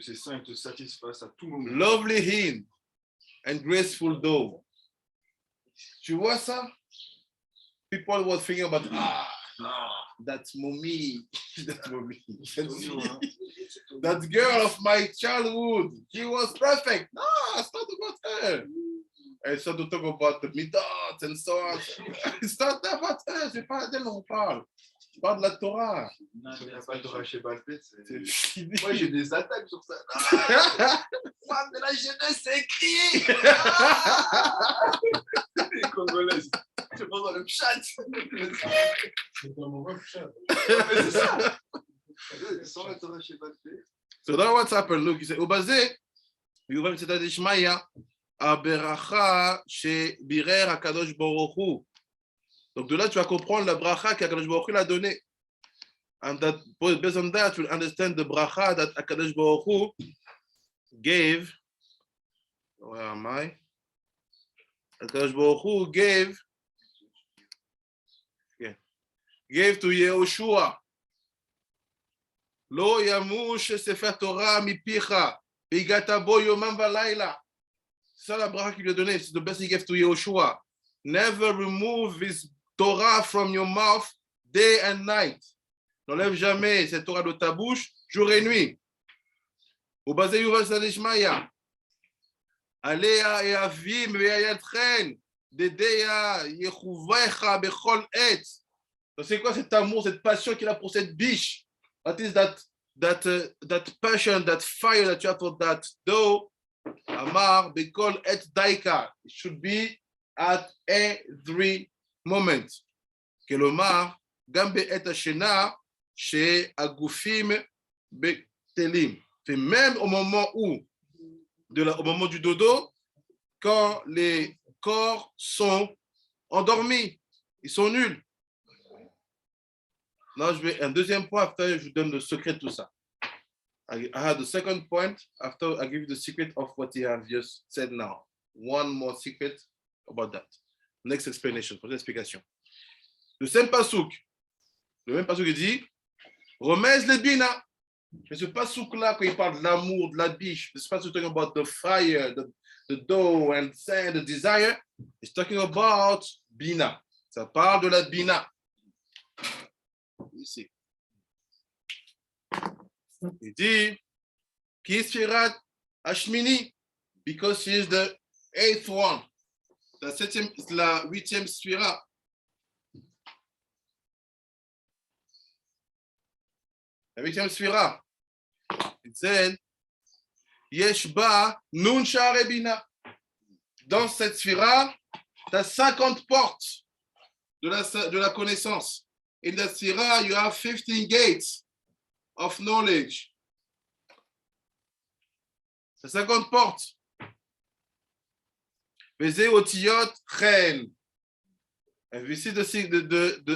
ces saints te satisfassent à tout moment. lovely hymn and graceful dove. Tu vois ça? People were thinking about, that's mommy, that's mommy. That girl of my childhood, she was perfect. No, it's not about her. And so to talk about the midot and so on. It's not about her, c'est pas d'elle on parle. Je parle de la Torah. Not Si on that n'a pas de Torah special. chez Balpet, c'est. C'est- Moi, j'ai des attaques sur ça. Moi, de la jeunesse, c'est écrit. Les Congolaises. Je pense dans le chat. C'est un mauvais chat. C'est ça. Sans la Torah chez Balpet. So now what's happened? Look, he said, Ubazé, Yuval Tzedad Ishmaïa, Aberacha, chez Birer Akadosh Baruch Hu. Donc de là, tu vas comprendre la bracha qu'Akadosh Baruch Hu l'a donnée. And that, based on that, you'll understand the bracha that Akadosh Baruch Hu gave. Where am I? Akadosh Baruch Hu gave to Yehoshua. Lo yamush sefer Torah mipicha, vigata bo yomam v'layla. C'est ça la bracha qu'il lui a donné. C'est the best he gave to Yehoshua. Never remove his Torah from your mouth day and night. N'enlève jamais cette Torah de ta bouche jour et nuit. Au basé Yuval Tzedad Ishmaïa. Alea et avim ve'ayatchen dedeya yechuvecha bechol et. Donc c'est quoi cet amour, cette passion qu'il a pour cette biche? What is that passion, that fire that you have for that dough? Amar bechol et daika. It should be at every moment. Kelomar gambe et hashena chez agufim betelim. C'est même au moment où au moment du dodo, quand les corps sont endormis, ils sont nuls. Là, je vais un deuxième point, after je vous donne le secret de tout ça. I have the second point, after I give you the secret of what he has just said now. One more secret about that. Next explanation, prochaine explication. Le même passouk il dit, remets les bina. Mais ce passouk-là, quand il parle de l'amour, de la biche, this passouk talking about the fire, the dough and sand, the desire, it's talking about bina. Ça parle de la bina. Ici. Il dit, qui est Sfirat Hashmini, because she is the 8th one. La 8e Sfira. La 8e Sfira. Il dit, Yeshba Nun Sha'arei Bina. Dans cette Sfira, tu as 50 portes de la connaissance. In the Sfira, you have 15 gates of knowledge. C'est 50 portes. Vezé Otiyot Chen. And we see the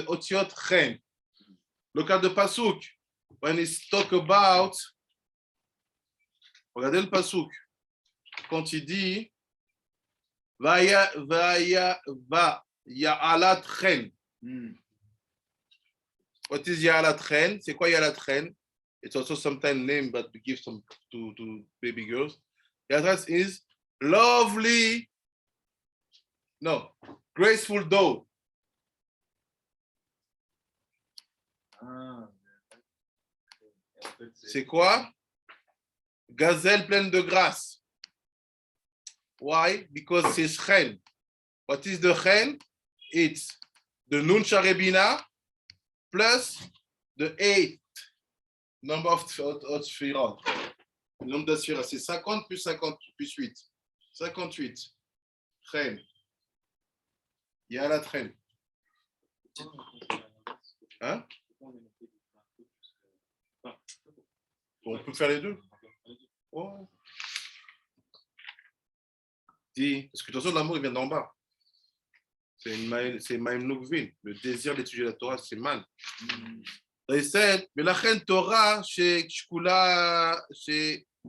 Otiyot Chen. Le cas de Pasuk, when it's talk about, regardez le Pasuk, quand il dit va Ya'alat Chen. What is Ya'alat Chen? C'est quoi Ya'alat Chen? It's also sometimes named, but we give some to baby girls. Ya'alat is lovely, graceful dough. C'est quoi? Gazelle pleine de grâce. Why? Because it's chen. What is the chen? It's the Nun Sha'arei Bina plus the 8 number of Sfirot. Le nombre de Sfirot, c'est 50 plus 50 plus 8. 58. Chen. Il y a la chen. Hein? On peut faire les deux. Oh. Dis, parce que de toute façon, l'amour, il vient d'en bas. C'est Maïm Nougvin. Le désir d'étudier la Torah, c'est man. Il said, mais la reine Torah, chez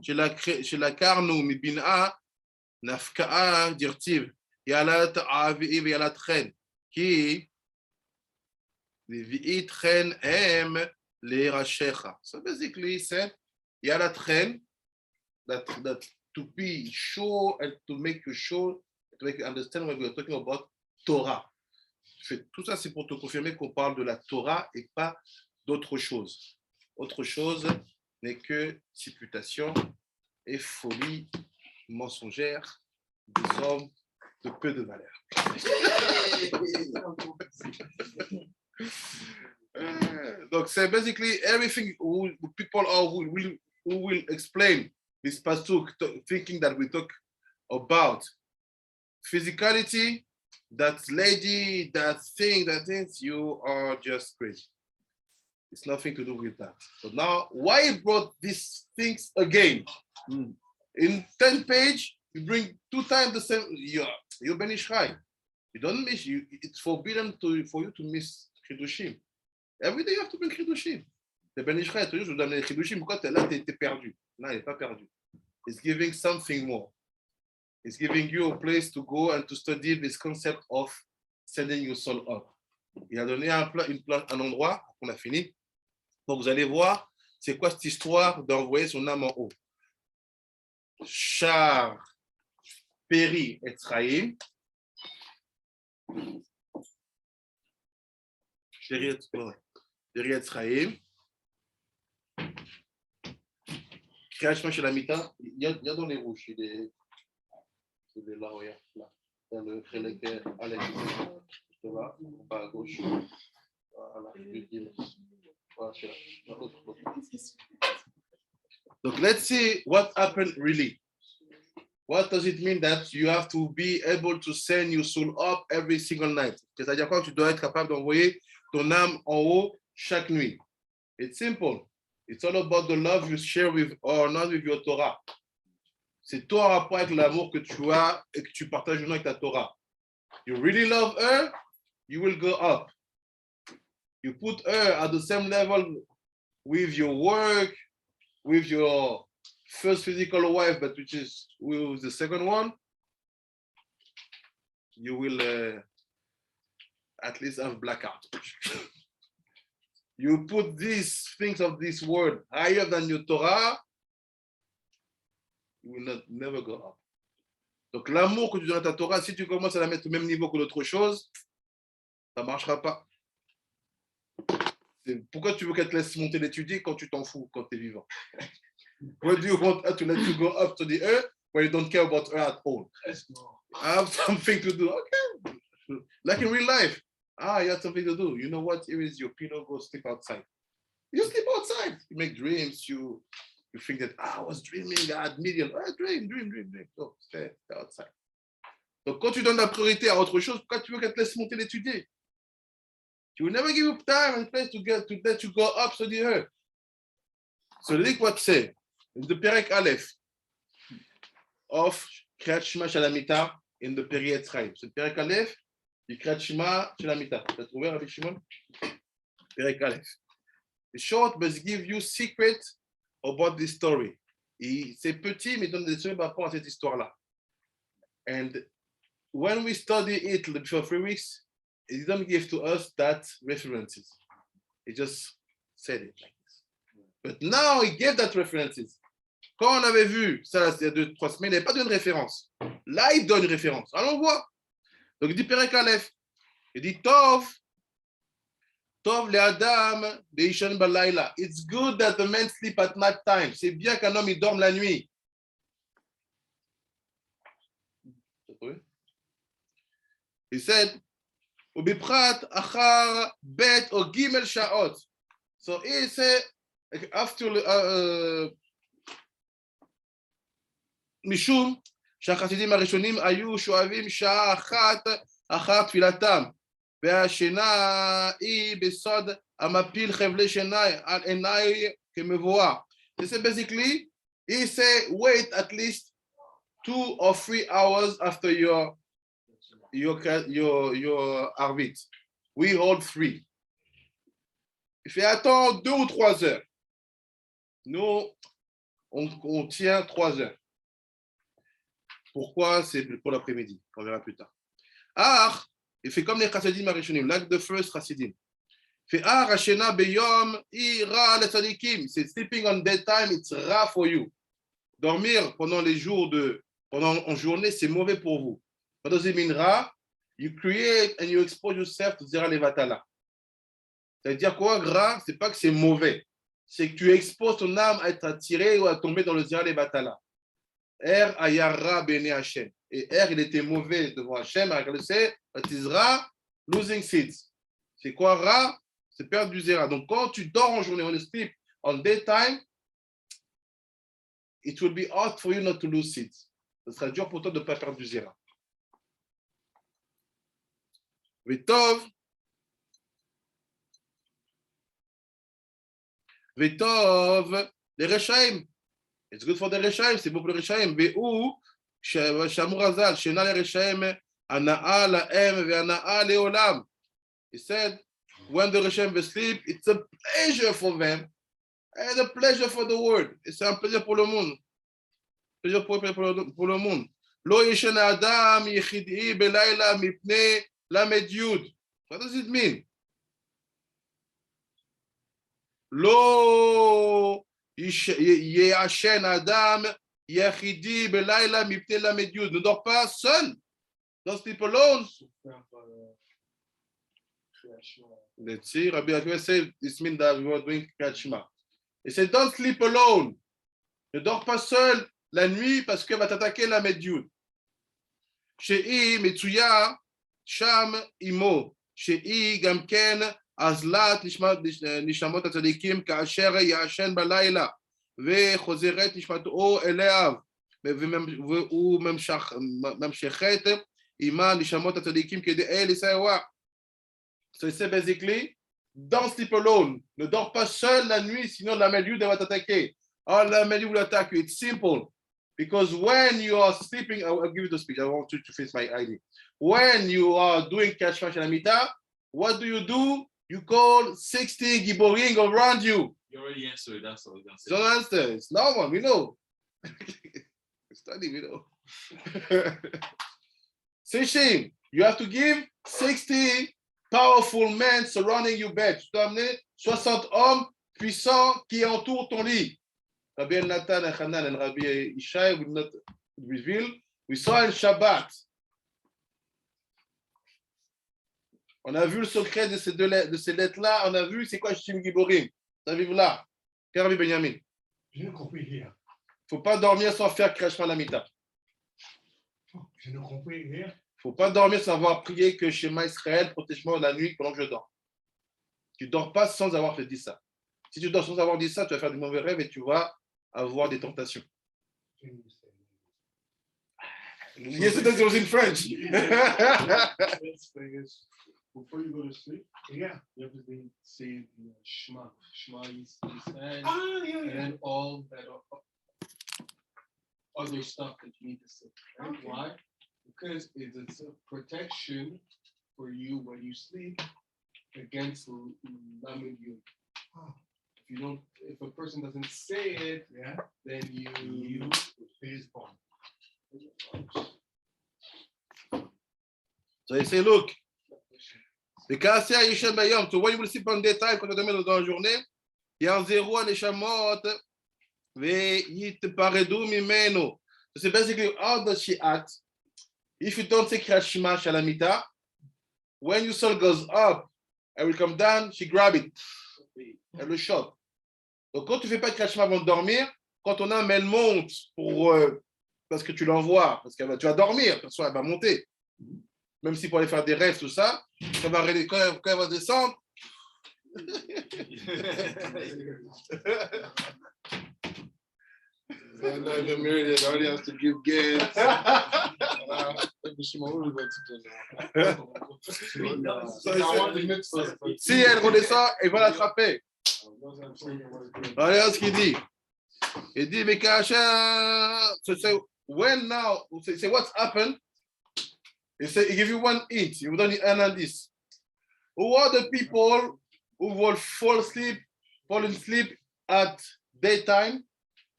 la Karnou, Mibina, Nafka'a, Dirtiv, Yalat Aviv, Yalat Chen, qui, Vi'it Chen, aime les Rachecha. So basically, he said, Yalat Chen, that to be sure and to make you sure, to make you understand when we are talking about Torah. Tout ça, c'est pour te confirmer qu'on parle de la Torah et pas d'autre chose. Autre chose n'est que supputation et folie mensongère des hommes de peu de valeur. Donc, c'est basically everything people are who will explain this pasuk, thinking that we talk about physicality, that lady, that thing, that things, you are just crazy. It's nothing to do with that. But now, why he brought these things again? In 10 pages, you bring 2 times the same. You're Ben Ish Chai. You don't miss. It's forbidden for you to miss Chidushim. Every day you have to bring Chidushim. Le Ben Ish Chai, toujours, je vous donne les Chidushim. Pourquoi là, t'es perdu? Non, il n'est pas perdu. It's giving something more. It's giving you a place to go and to study this concept of sending your soul up. Il a donné un endroit, on a fini. Donc vous allez voir, c'est quoi cette histoire d'envoyer son âme en haut. Char, Péri, Etzraïm. Péri, Etzraïm. Création chez la Mita. Il y a dans les rouges, il est là, regarde, là. Dans le Krelek, Alex, là, en bas à gauche. Voilà, donc, let's see what happened really. What does it mean that you have to be able to send your soul up every single night? C'est-à-dire quoi? Tu dois être capable d'envoyer ton âme en haut chaque nuit. It's simple. It's all about the love you share with or not with your Torah. C'est ton rapport avec l'amour que tu as et que tu partages avec ta Torah. You really love her, you will go up. You put her at the same level with your work, with your first physical wife, but which is with the second one, you will at least have blackout. You put these things of this word higher than your Torah, you will never go up. Donc l'amour que tu donnes à ta Torah, si tu commences à la mettre au même niveau que d'autres choses, ça ne marchera pas. Pourquoi tu veux qu'elle te laisse monter l'étudier quand tu t'en fous, quand tu es vivant? Why do you want her to let you go up to the earth when you don't care about her at all? I have something to do. Okay. Like in real life. You have something to do. You know what? Here is your pillow. Go sleep outside. You sleep outside. You make dreams. You think that, I was dreaming. I had millions. Dream. So stay outside. Donc, quand tu donnes la priorité à autre chose, pourquoi tu veux qu'elle te laisse monter l'étudier? She will never give you time and place to let you go up to the earth. So look what say in the Perek Aleph of Kriyat Shema Shalamita in the Peri Etzraim. So Perek Aleph, the Kriyat Shema Shalamita. Tu as trouvé, Rabbi Shimon? Perek Aleph. It's short, but it gives you secret about this story. C'est petit, mais il donne des secrets par rapport à cette histoire-là. And when we study it for 3 weeks, it didn't give to us that references. He just said it like this. But now he gave that references. Quand on avait vu ça il y a 2-3 semaines, il n'y avait pas de référence. Là, il donne une référence. Allons voir. Donc il dit Perek Aleph. Il dit Tov le Adam Deishan Balayla. It's good that the men sleep at night time. C'est bien qu'un homme il dorme la nuit. He said, ובפרט אחר בית או ג' שעות. So he said, after משום שהחסידים הראשונים היו שואבים שעה אחת אחר תפילתם, והשינה היא בסוד המפיל חבלי שינה על עיניי כמבואה. He said basically, he said wait at least 2 or 3 hours after your arvit. We hold 3. Il fait attends 2 ou 3 heures. Nous, on tient 3 heures. Pourquoi? C'est pour l'après-midi. On verra plus tard. Il fait comme les chassidim arishonim, like the first chassidim. Il fait Hashena beyom ira le tzadikim. C'est sleeping on daytime, it's ra for you. Dormir pendant les jours en journée, c'est mauvais pour vous. What does it mean, ra? You create and you expose yourself to zera levatala. C'est-à-dire quoi, ra? C'est pas que c'est mauvais. C'est que tu exposes ton âme à être attiré ou à tomber dans le zera levatala. Ayara bene Hashem. Et il était mauvais devant Hashem. C'est Ra, losing seeds. C'est quoi Ra? C'est perdre du zéra. Donc, quand tu dors en journée, when you sleep on daytime, it will be hard for you not to lose it. Ce sera dur pour toi de ne pas perdre du zéra. Vetov. Vetov. Les Rechaim. It's good for the Rechaim. C'est bon pour les Rechaim. Ve'u. Shamurazal. Shena le Rechaim. Ana'a la'em ve'ana'a le'olam. He said, when the Rechaim will sleep, it's a pleasure for them and a pleasure for the world. Et c'est un plaisir pour le monde. Plaisir pour le monde. Lo yishen adam yechid'i belayla mipnei lamed yud. What does it mean? Lo yashen adam yechid'i belayla mipnei lamed yud. Ne dors pas seul. Don't sleep alone. Let's see. Rabbi Akiva said this means that we are doing Kriyat Shema. He said, don't sleep alone. Ne dors pas seul la nuit parce que va t'attaquer la Medjud. Shei Metsuya Sham Imo. Shei Gamken Azlat Nishamot Atzadikim Kaasher Yashen Balayla. Ve Chozeret Nishmato Eleav. והוא ממשיכת עמה נשמות הצדיקים כדי לסייע. So c'est basically, don't sleep alone. Ne dors pas seul la nuit, sinon la Medjud va t'attaquer. Oh, la Medjud will attack you. It's simple. Because when you are sleeping, I'll give you the speech. I want you to face my ID. When you are doing Kriyat Shema Shalamita, what do? You call 60 Giborim around you. You already answered. That's all I was gonna say. Don't answer. It's normal. We know. Study, we know. Sishim, you have to give 60 powerful men surrounding you bed. Tu dois amener 60 hommes puissants qui entourent ton lit. Rabbi El Natan and Hanan and Rabbi Ishai will not reveal. We saw in Shabbat. On a vu le secret de ces lettres-là. On a vu c'est quoi Shim Giborim. Ça vive là. Rabbi Benjamin. Je ne comprends rien. Il ne faut pas dormir sans faire Kriyat Shema Lamita. Je ne comprends rien. Il ne faut pas dormir sans avoir prié que Shema Israël, protège-moi la nuit pendant que je dors. Tu ne dors pas sans avoir fait dit ça. Si tu dors sans avoir dit ça, tu vas faire des mauvais rêves et tu vas avoir des tentations. Yes, it was in French. Before you go to sleep, yeah, you have to say Shema. Shema is said, and all that other stuff that you need to say. Right? Okay. Why? Because it's a protection for you when you sleep against Lamed Yud. If a person doesn't say it, then you face bomb. So they say, look, the Kassia Yishem Bayom. So when you will sleep on daytime, quand tu dormir dans la journée, il y a un zéro à Neshamot, ve'yit paredu mimeno. So c'est basically how does she act? If you don't say Kriyat Shema Shalamita, when your soul goes up, elle will come down, she grab it. Elle le chope. Donc quand tu fais pas Kriyat Shema avant de dormir, quand ton âme elle monte pour parce que tu l'envoies, parce que tu vas dormir, de toute façon elle va monter. Même si pour aller faire des rêves, tout ça, quand elle va descendre. I'm not even married yet. I already have to give gas. Si elle redescend, elle va l'attraper. Regarde ce qu'il dit. Il dit, mais so when now, say what's happened? He said, he give you one hint. You don't need this. Who are the people who will fall asleep at daytime?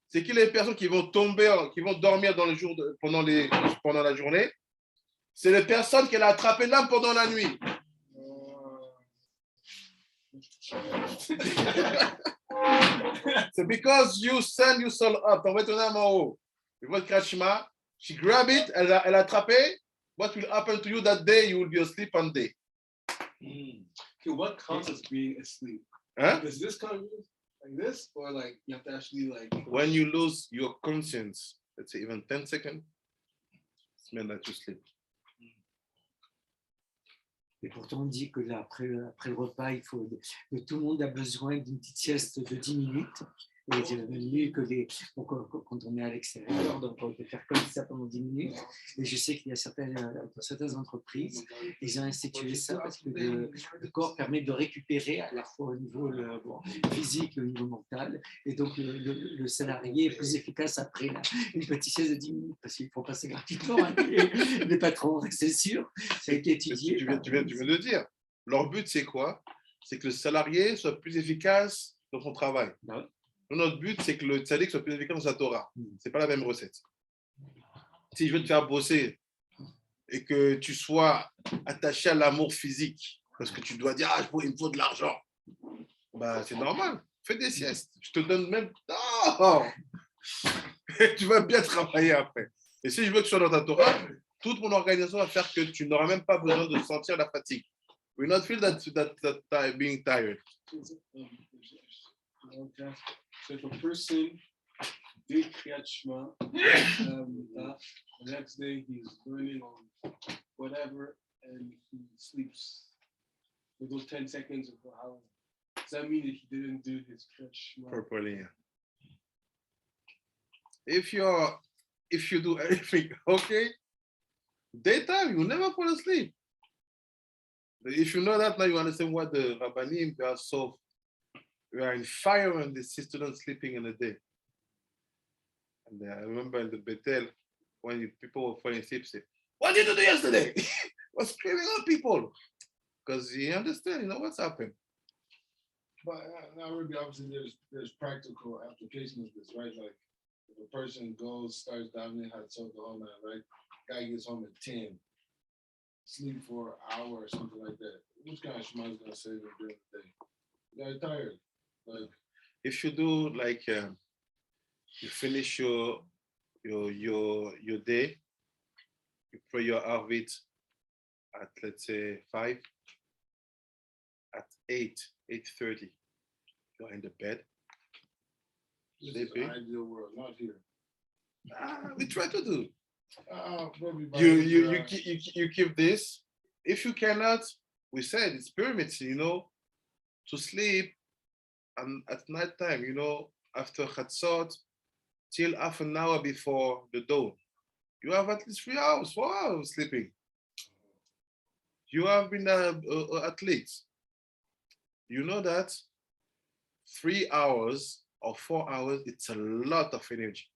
C'est qui les personnes qui vont tomber, qui vont dormir dans le jour pendant la journée? C'est les personnes qui ont attrapé l'âme pendant la nuit. C'est because you send your soul up. T'envoies ton âme en haut. You want Kriyat Shema. She grab it, elle a attrapé. What will happen to you that day? You will be asleep on day. Okay, what counts as being asleep? Huh? Does this count like this, or like you have to actually like? When you lose your conscience, let's say even 10 seconds, it's meant that you sleep. Et pourtant, on dit que là, après le repas, que tout le monde a besoin d'une petite sieste de 10 minutes. Et j'ai même lu que quand on est à l'extérieur, donc on peut faire comme ça pendant 10 minutes. Et je sais qu'il y a certaines entreprises, ils ont institué ça parce que le corps permet de récupérer à la fois au niveau physique et au niveau mental. Et donc, le salarié est plus efficace après une petite sieste de 10 minutes parce qu'il faut passer gratuitement. Hein, les patrons, c'est sûr. Ça a été étudié. Tu viens de le dire. Leur but, c'est quoi? C'est que le salarié soit plus efficace dans son travail. Ouais. Notre but, c'est que le tzaddik soit plus efficace dans sa Torah. Ce n'est pas la même recette. Si je veux te faire bosser et que tu sois attaché à l'amour physique, parce que tu dois dire, il me faut de l'argent, bah, c'est normal. Fais des siestes. Je te donne même... Non. Tu vas bien travailler après. Et si je veux que tu sois dans ta Torah, toute mon organisation va faire que tu n'auras même pas besoin de sentir la fatigue. We not feel that being tired. So if a person did Kriyat Shema, the next day he's burning on whatever, and he sleeps for those 10 seconds of an hour. Does that mean that he didn't do his Kriyat Shema properly? If you do everything okay, daytime you will never fall asleep. If you know that now, you understand what the Rabbanim, they are so. We are in fire when they see students sleeping in the day. And I remember in the Bethel, when people were falling asleep, say, "What did you do yesterday?" Was screaming on people. Because he understands, what's happened. But now, Ruby, obviously there's practical application of this, right? Like if a person starts davening Hatzot the whole night, right? Guy gets home at 10, sleep for an hour or something like that. Which kind of Shema is gonna save him during the day? You're tired. Like, if you do like you finish your day, you pray your Arvit at, let's say, 5, at 8:30, you're in the bed. this is the ideal world, not here. We try to do. You You keep this. If you cannot, we said it's pyramids, to sleep and at night time, after Chatzot, till half an hour before the dawn. You have at least 3 hours, 4 hours sleeping. You have been an athlete. You know that 3 hours or 4 hours, it's a lot of energy.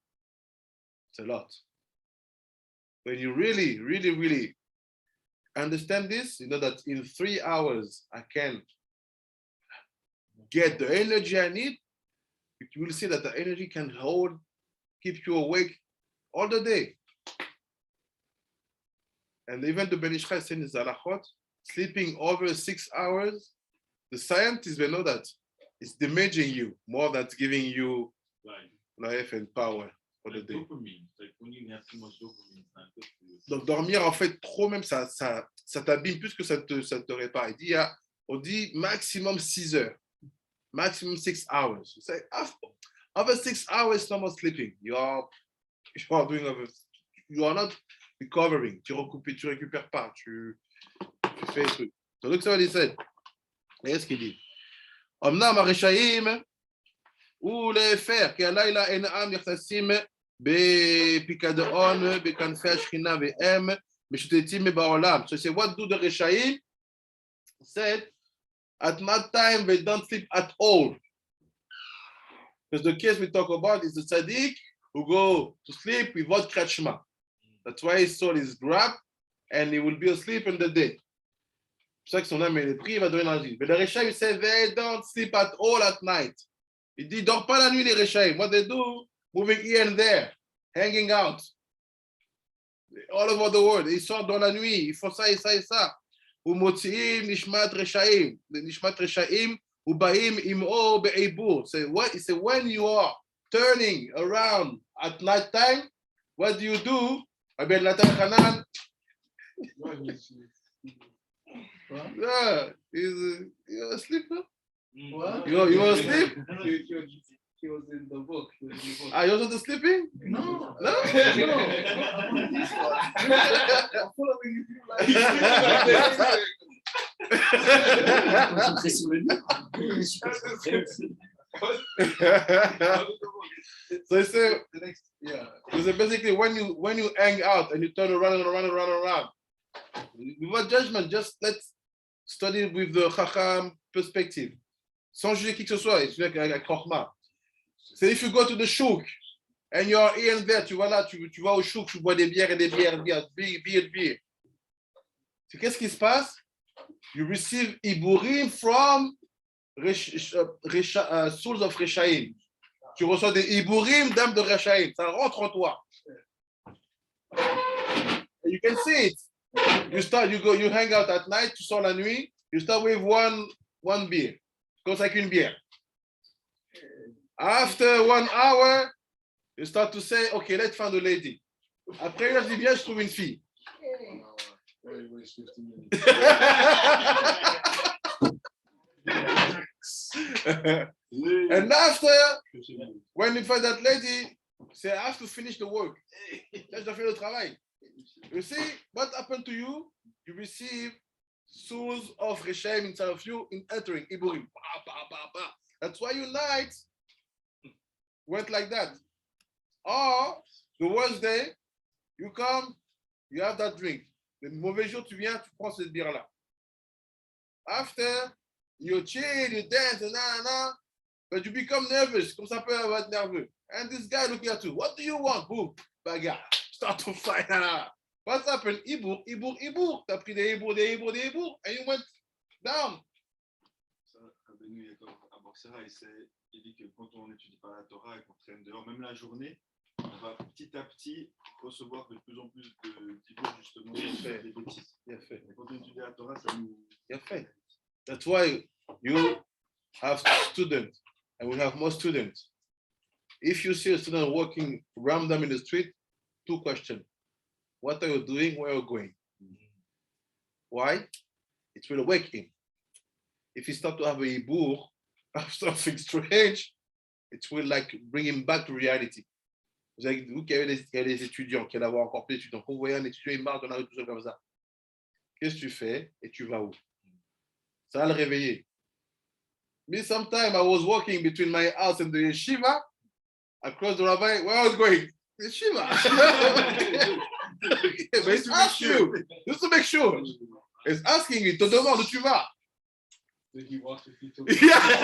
It's a lot. When you really, really, really understand this, you know that in 3 hours, I can get the energy I need. You will see that the energy can keep you awake all the day. And even the Ben Ish Chai said in Zalachot, sleeping over 6 hours, the scientists will know that it's damaging you more than giving you life and power for the day. Dopamine. Like when you have too much dopamine, it's not good for you. Donc dormir, en fait, trop même, ça t'abîme plus que ça te répare. On dit maximum 6 heures. Maximum 6 hours. You say after 6 hours, no more sleeping. You are not recovering. Tu récupères pas. Tu fais des trucs. So look what he said. Qu'est-ce qu'il dit? אמנם הרשעים ולהפך, כי הלילה אינם נכנסים בפיקדון, בכנפי השכינה, והם משוטטים בעולם. So he said, what do the רשעים? He said, at night time, they don't sleep at all. Because the case we talk about is the tzaddik who go to sleep without Kriyat Shema. That's why his soul is grabbed and he will be asleep in the day. C'est pour ça que son âme est pris, il va donner l'énergie. Mais les Réchaïm, il say, they don't sleep at all at night. Il dit, dors pas la nuit, les Réchaïm. What they do, moving here and there, hanging out. All over the world. Ils sortent dans la nuit, ils font ça et ça et ça. ומוציאים נשמת רשעים, נשמת רשעים, ובאים עמו בעיבור. So when you are turning around at night time, what do you do? Abel Natan Hanan. Yeah, you're asleep, huh? What? You want to sleep? He was in the book. Are you also sleeping? No. No? I'm following you. Concentré sur le livre. Je suis concentré aussi. So he said, The next, yeah. so basically when you hang out and you turn around and around and around and around, without judgment, just let's study with the Chacham perspective. Sans juger qui que ce soit, et avec Chochma. So if you go to the shuk and you're here and there, tu vas là, tu vas au shuk, tu bois des bières et des bières, beer. So qu'est-ce qui se passe? You receive Iburim from souls of Reshaim. Tu reçois des Iburim d'âme de Reshaim. Ça rentre en toi. And you can see it. You hang out at night, tu sors la nuit, you start with one beer. Tu commences avec une bière. After 1 hour, you start to say, okay, let's find a lady. Après, je dis, viens, je trouve une fille. Wait, 15 minutes. And after, when you find that lady, say, I have to finish the work. Là, je dois faire le travail. You see, what happened to you? You receive souls of Reshaim inside of you in entering Iburim. That's why your night went like that. Or, the worst day, you come, you have that drink. Le mauvais jour, tu viens, tu prends cette bière-là. After, you chill, you dance, and but you become nervous. Comme ça peut être nerveux. And this guy looking at you, what do you want? Boom, bagarre. Start to fight. What's happened? Ibur. T'as pris des Ibur, and you went down. Rabbeinu Yaakov Aborcera, il dit que quand on n'étudie pas la Torah et qu'on traîne dehors, même la journée, on va petit à petit recevoir de plus en plus d'Ibur, justement, des bêtises. Bien fait. Et quand on étudie la Torah, ça nous... Bien fait. That's why you have students, and we have more students. If you see a student walking random in the street, 2 questions. What are you doing? Where are you going? Why? It will wake him. If he starts to have a ibur of something strange, it will like bring him back to reality. Vous avez vous qui avez des étudiants, qui allent avoir encore plus d'étudiants, quand vous voyez un étudiant, il marche dans la rue tout seul comme ça. Qu'est-ce que tu fais et tu vas où? Ça va le réveiller. Me, sometime I was walking between my house and the yeshiva, across the rabbi, where I was going? Yeshiva. But it's asking you, just to make sure. It's asking you, te demande où tu vas. Did he walk with you to Yeah,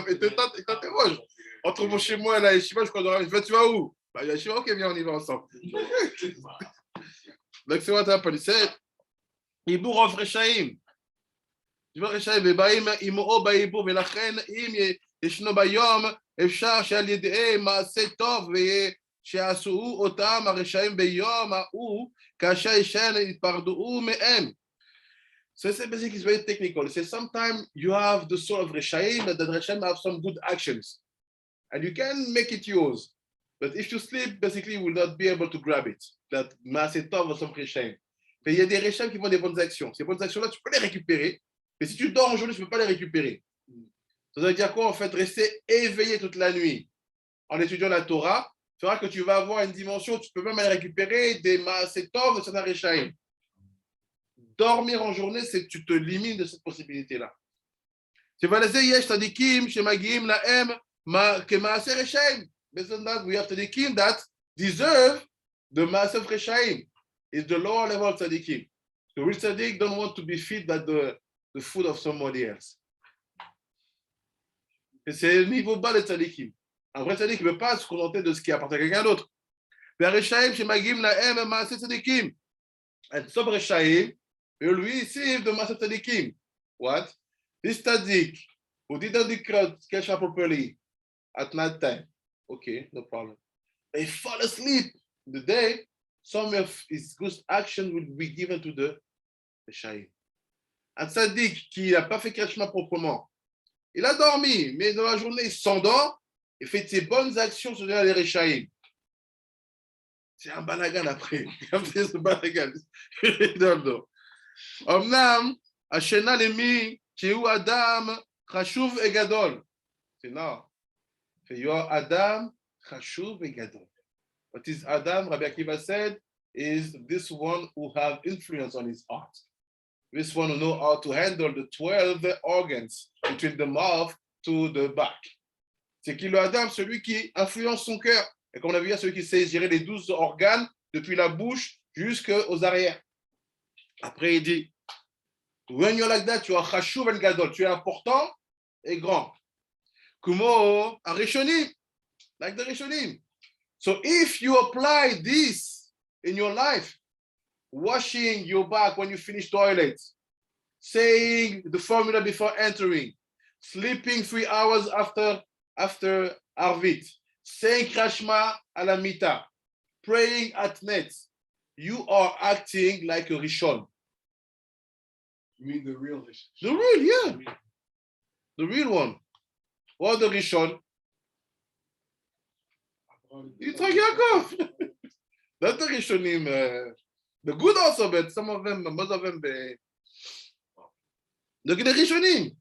il t'interroge. Entre mon chez moi et la yeshiva, je crois dans la yeshiva, tu vas où? Bah, yeshiva, ok, viens, on y va ensemble. Donc, c'est what happened. He said, Ibur of Reshaim. Ibur Reshaim, ובאים עמו בעיבור, ולכן אם ישנו ביום, אפשר שעל ידי מעשה טוב, שיעשו אותם הרשעים ביום ההוא, כאשר ישן יתפרדו מהם. So it's basically very technical. It says sometimes you have the soul of Reshaim, but the Reshaim have some good actions. And you can make it yours. But if you sleep, basically you will not be able to grab it. That Maaseh Tov or some Reshaim. Il y a des Reshaim qui font des bonnes actions. Ces bonnes actions-là, tu peux les récupérer. Mais si tu dors en journée, tu ne peux pas les récupérer. Ça veut dire quoi? En fait, rester éveillé toute la nuit en étudiant la Torah fera que tu vas avoir une dimension, tu peux même aller récupérer des Maaseh Tov de certains Reshaim. Dormir en journée, c'est que tu te limites de cette possibilité-là. C'est valazé yesh tzadikim shemagim lahem kemaaseh reshaim. Based on that, we have tzadikim that deserve the maaseh reshaim. It's the lower level of tzadikim. The real tzadik don't want to be fed by the food of somebody else. Et c'est le niveau bas de tzadikim. Un vrai tzadik ne veut pas se contenter de ce qui appartient à quelqu'un d'autre. Reshaim shemagim lahem maaseh tzadikim. And some reshaim will receive the maaseh tzadikim. What? This tzaddik who didn't catch up properly at night time, okay, no problem. They fall asleep in the day, some of his good action will be given to the Reshaim. Un tzaddik qui n'a pas fait Kriyat proprement, il a dormi, mais dans la journée, il s'endort et fait ses bonnes actions sur les Reshaim. C'est un balagan après. C'est un balagan. אמנם השינה למי שהוא אדם חשוב וגדול. C'est non. You are Adam חשוב וגדול. What is Adam? Rabbi Akiva said, is this one who have influence on his heart. This one who know how to handle the 12 organs between the mouth to the back. C'est qui le Adam, celui qui influence son cœur. Et comme on a vu, celui qui sait gérer les 12 organes depuis la bouche jusqu'aux arrières. Après, il dit, when you're like that, you are chashuv and gadol. Tu es important et grand. Kumo a rishonim, like the rishonim. So if you apply this in your life, washing your back when you finish toilet, saying the formula before entering, sleeping 3 hours after Arvit, saying Krashma Alamita, praying at night, you are acting like a Rishon. You mean the real issue? The real, yeah. The real one. What the Rishon? Yitzhak Yaakov. That's the Rishonim. The good also, but some of them, most of them, the Rishonim.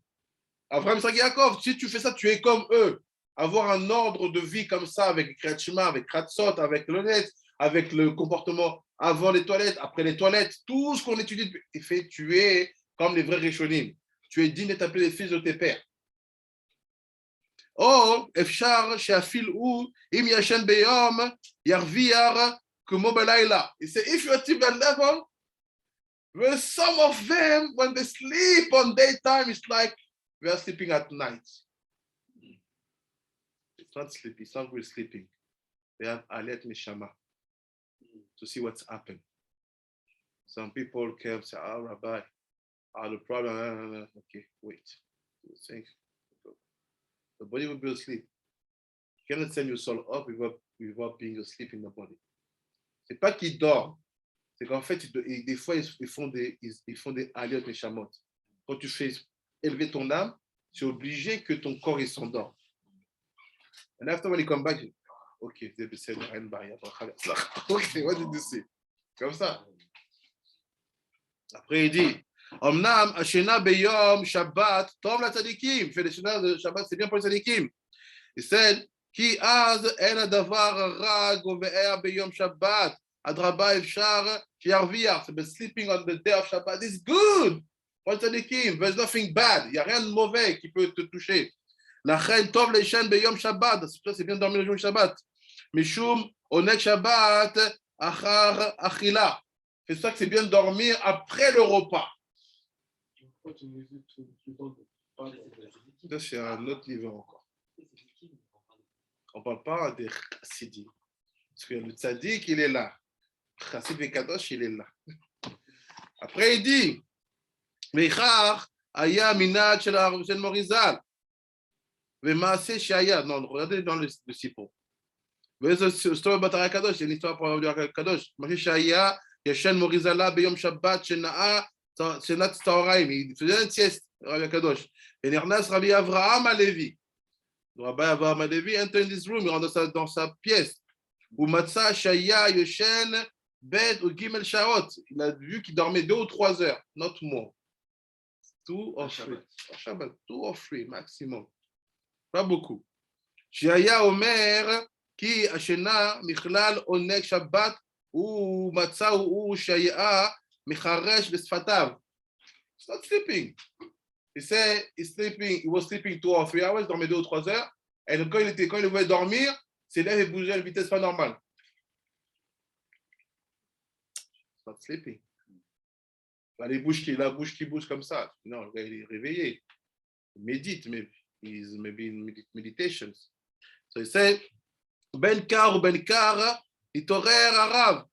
Abraham, Yitzhak Yaakov, si tu fais ça, tu es comme eux. Avoir un ordre de vie comme ça, avec Kriyat Shema, avec Kratzot, avec le net, avec le comportement avant les toilettes, après les toilettes, tout ce qu'on étudie, tu es comme les vrais Rishonim. Tu es digne d'être appelé les fils de tes pères. Oh, Efshar, Sheafil ou, Im Yashen Beyom, Yarviar, Kumo Belayla. He said, if you achieve that level, well, some of them, when they sleep on daytime, it's like they are sleeping at night. It's not sleeping, it's not really sleeping. They have Alet Mishama to see what's happened. Some people can say, oh, Rabbi, the problem, okay, wait. The body will be asleep. You cannot send your soul up without being asleep in the body. C'est pas qu'ils dorment, c'est qu'en fait, des fois, ils font des aliotes méchamot. Quand tu fais élever ton âme, c'est obligé que ton corps il s'endort. And after when you come back, okay, they said, okay, what did you say? Comme ça. Après, il dit, Omnam, Ashena Beyom Shabbat, Tom la Tzadikim. Fait le Shena de Shabbat, c'est bien pour les Tzadikim. He said, Ki az en davar ra gove'er beyom Shabbat. Adraba efshar shiarviach. So sleeping on the day of Shabbat is good. For tzadikim, there's nothing bad. Il n'y a rien de mauvais qui peut te toucher. Lachen tov leishen beyom Shabbat. C'est bien de dormir le jour du Shabbat. Mishum onek Shabbat achar achila. C'est ça que c'est bien de dormir après le repas. Ça, c'est un autre niveau encore. On ne parle pas des chassidim. Parce que le tzaddik, il est là. Chassid Vekadosh, il est là. Après, il dit, Meichar, Aya Minad Shel Morizal. Vemaase Shaya. Non, regardez dans le Sippo. Vous voyez ce histoire de Batara Kadosh, c'est une histoire pour le Kadosh. Maché Shaya, Yashen Morizala, Beyom Shabbat, Shena'a, Shenat Taoraim. Il faisait une sieste, Rabbi Kadosh. Et Nernas Rabbi Avraham Alevi. Rabbi Avraham Alevi enter in this room, il rentre dans sa pièce. Où Matsa Shaya Yoshen Bet ou Gimel Shaot. Il a vu qu'il dormait 2 ou 3 heures, not more. 2 or 3. Shabbat, 2 or 3 maximum. Pas beaucoup. Shaya Omer Ki Ashena Michlal Onek Shabbat ou Matsa ou Shaya Micharesh Besfatav. It's not sleeping. He said he was sleeping 2 or 3 hours, il dormait 2 ou 3 heures. Et donc, quand il voulait dormir, ses lèvres et bougeaient à une vitesse pas normale. It's not sleeping. La bouche qui bouge comme ça. Non, le gars, il est réveillé. Il médite, maybe in meditations. So he said, Ben Kar ou Ben Kar, il t'horaire arabe.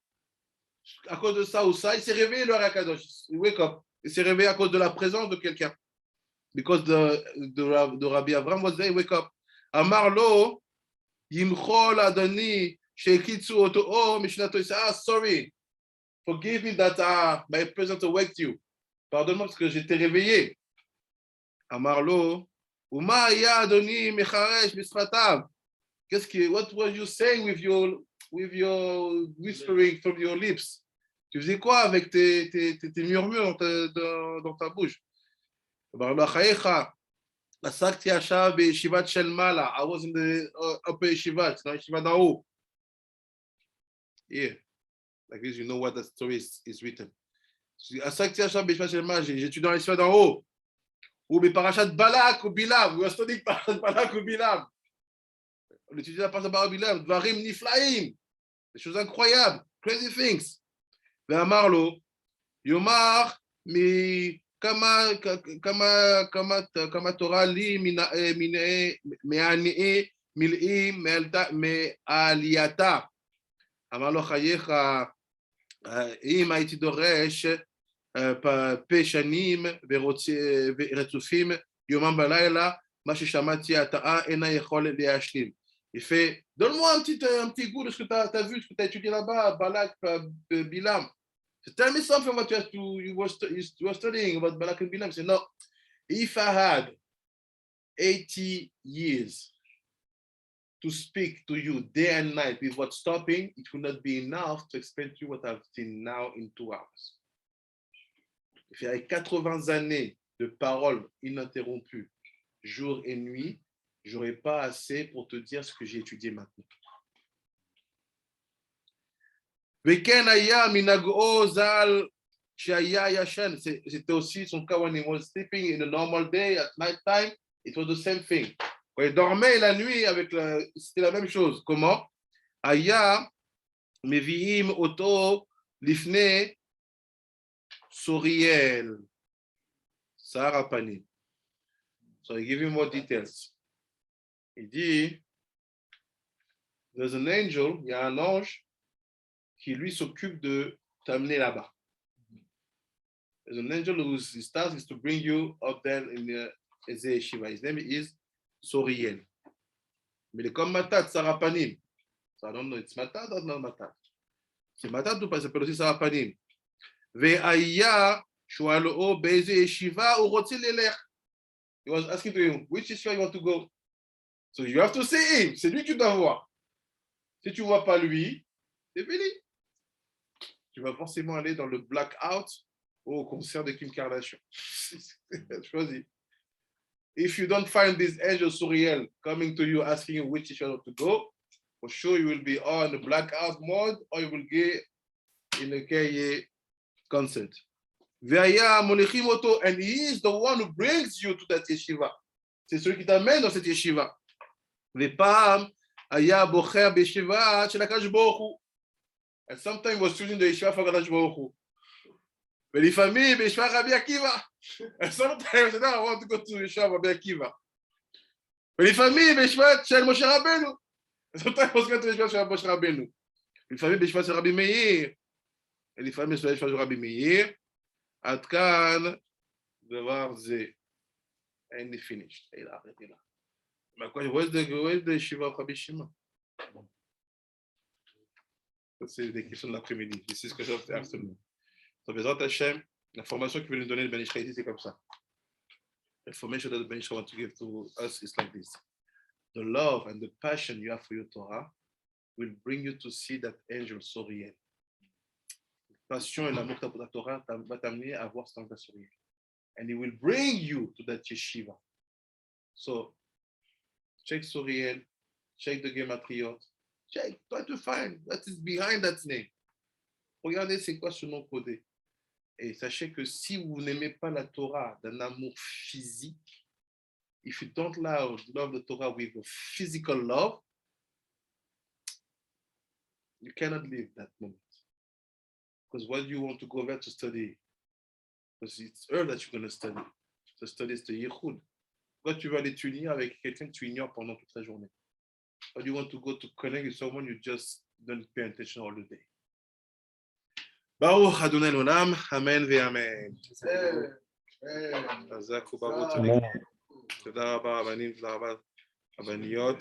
À cause de ça ou ça, il s'est réveillé le Rakadosh. Il wake up. Il s'est réveillé à cause de la présence de quelqu'un. Because the Rabbi Avraham was there, he wake up. Amar lo, Yimchol Adoni, Shekitsu Oto, Mishnato, he said, sorry, forgive me that my presence awaked you. Pardonne-moi parce que j'étais réveillé. Amar lo, Uma ya Adoni, Mecharesh, Misfatav. What were you saying with your whispering from your lips? Tu faisais quoi avec tes murmures dans ta bouche? I was in the upper yeshiva, yeshiva d'en haut. Yeah, Like this, you know what the story is written. À ça que j'étudie dans les sphères d'en haut. Ou mes parachats Balak ou Bilam. We are studying parachat Balak ou Bilam. On étudie la parachat Balak ou Bilam. Dvarim Niflaim. Des choses incroyables. Crazy things. Ve'amarlo. Yomar mi kama Torah li me'ani'e mil'i me'aliyata. אמר לו חייך, אם הייתי דורש פשנים ורצופים יומם בלילה, מה ששמעתי התאה אינה יכול להשלים. Il fait, donne-moi un petit goût de ce que tu as vu, ce que tu as étudié là-bas, Balak, Bilam. Tell me something what you were studying about Balak and Bilam. He said, no, if I had 80 years to speak to you day and night without stopping, it will not be enough to explain to you what I've seen now in 2 hours. Il y a 80 années de paroles ininterrompues, jour et nuit, je n'aurai pas assez pour te dire ce que j'ai étudié maintenant. C'était aussi son cas when he was sleeping in a normal day at night time, it was the same thing. Quand il dormait la nuit, c'était la même chose. Comment? Aya meviim oto lifne Soriel. Sarah Panim. So I give you more details. Il dit, there's an angel, il y a un ange qui lui s'occupe de t'amener là-bas. There's an angel whose task is to bring you up there in the Yeshiva. His name is Soriel. Mais il est comme Matat, Sarah Panim. So I don't know, it's Matat or not Matat? C'est Matat ou pas? Ça s'appelle aussi Sarah Panim. Ve'aya shualo be'eze yeshiva urotzi lelech. He was asking to him, which yeshiva you want to go? So you have to see him. C'est lui que tu dois voir. Si tu ne vois pas lui, c'est fini. Tu vas forcément aller dans le blackout ou au concert de Kim Kardashian. Choisis. If you don't find this angel Suriel coming to you asking you which channel to go, for sure you will be on the blackout mode or you will get in a KA concert. And he is the one who brings you to that yeshiva. C'est celui qui t'amène dans cette yeshiva. And sometimes he was choosing the yeshiva for Kadosh Baruch Hu. ולפעמים בישיבה רבי עקיבא. And sometimes I want to go to ישיבה רבי עקיבא. ולפעמים בישיבה של משה רבנו. Sometimes I want to go to ישיבה של משה רבנו. ולפעמים בישיבה של רבי מאיר. ולפעמים בישיבה של רבי מאיר. עד כאן דבר זה. אין לי finished. Where's the ישיבה of רבי שמעון? C'est des questions de l'après-midi. This is question of the afternoon. So, Bezrat Hashem, l'information qu'il veut nous donner le Ben Ishraïti, c'est comme ça. L'information that the Ben Ishraïti want to give to us is like this. The love and the passion you have for your Torah will bring you to see that angel Soriel. La passion et l'amour pour ta Torah va t'amener à voir cet ange Soriel. And he will bring you to that yeshiva. So, check Soriel, check the Gematriot, check, try to find what is behind that name. Regardez c'est quoi ce nom codé. Et sachez que si vous n'aimez pas la Torah d'un amour physique, if you don't love the Torah with a physical love, you cannot live that moment. Because what do you want to go there to study? Because it's her that you're going to study. To study is the Yichud. Quand tu vas aller t'unir avec quelqu'un que tu ignores pendant toute la journée. Or you want to go to connect with someone you just don't pay attention all the day. Baruch Adonai Olam, Amen ve'Amen. חזק וברוך. תודה רבה רבנים, תודה רבה רבניות.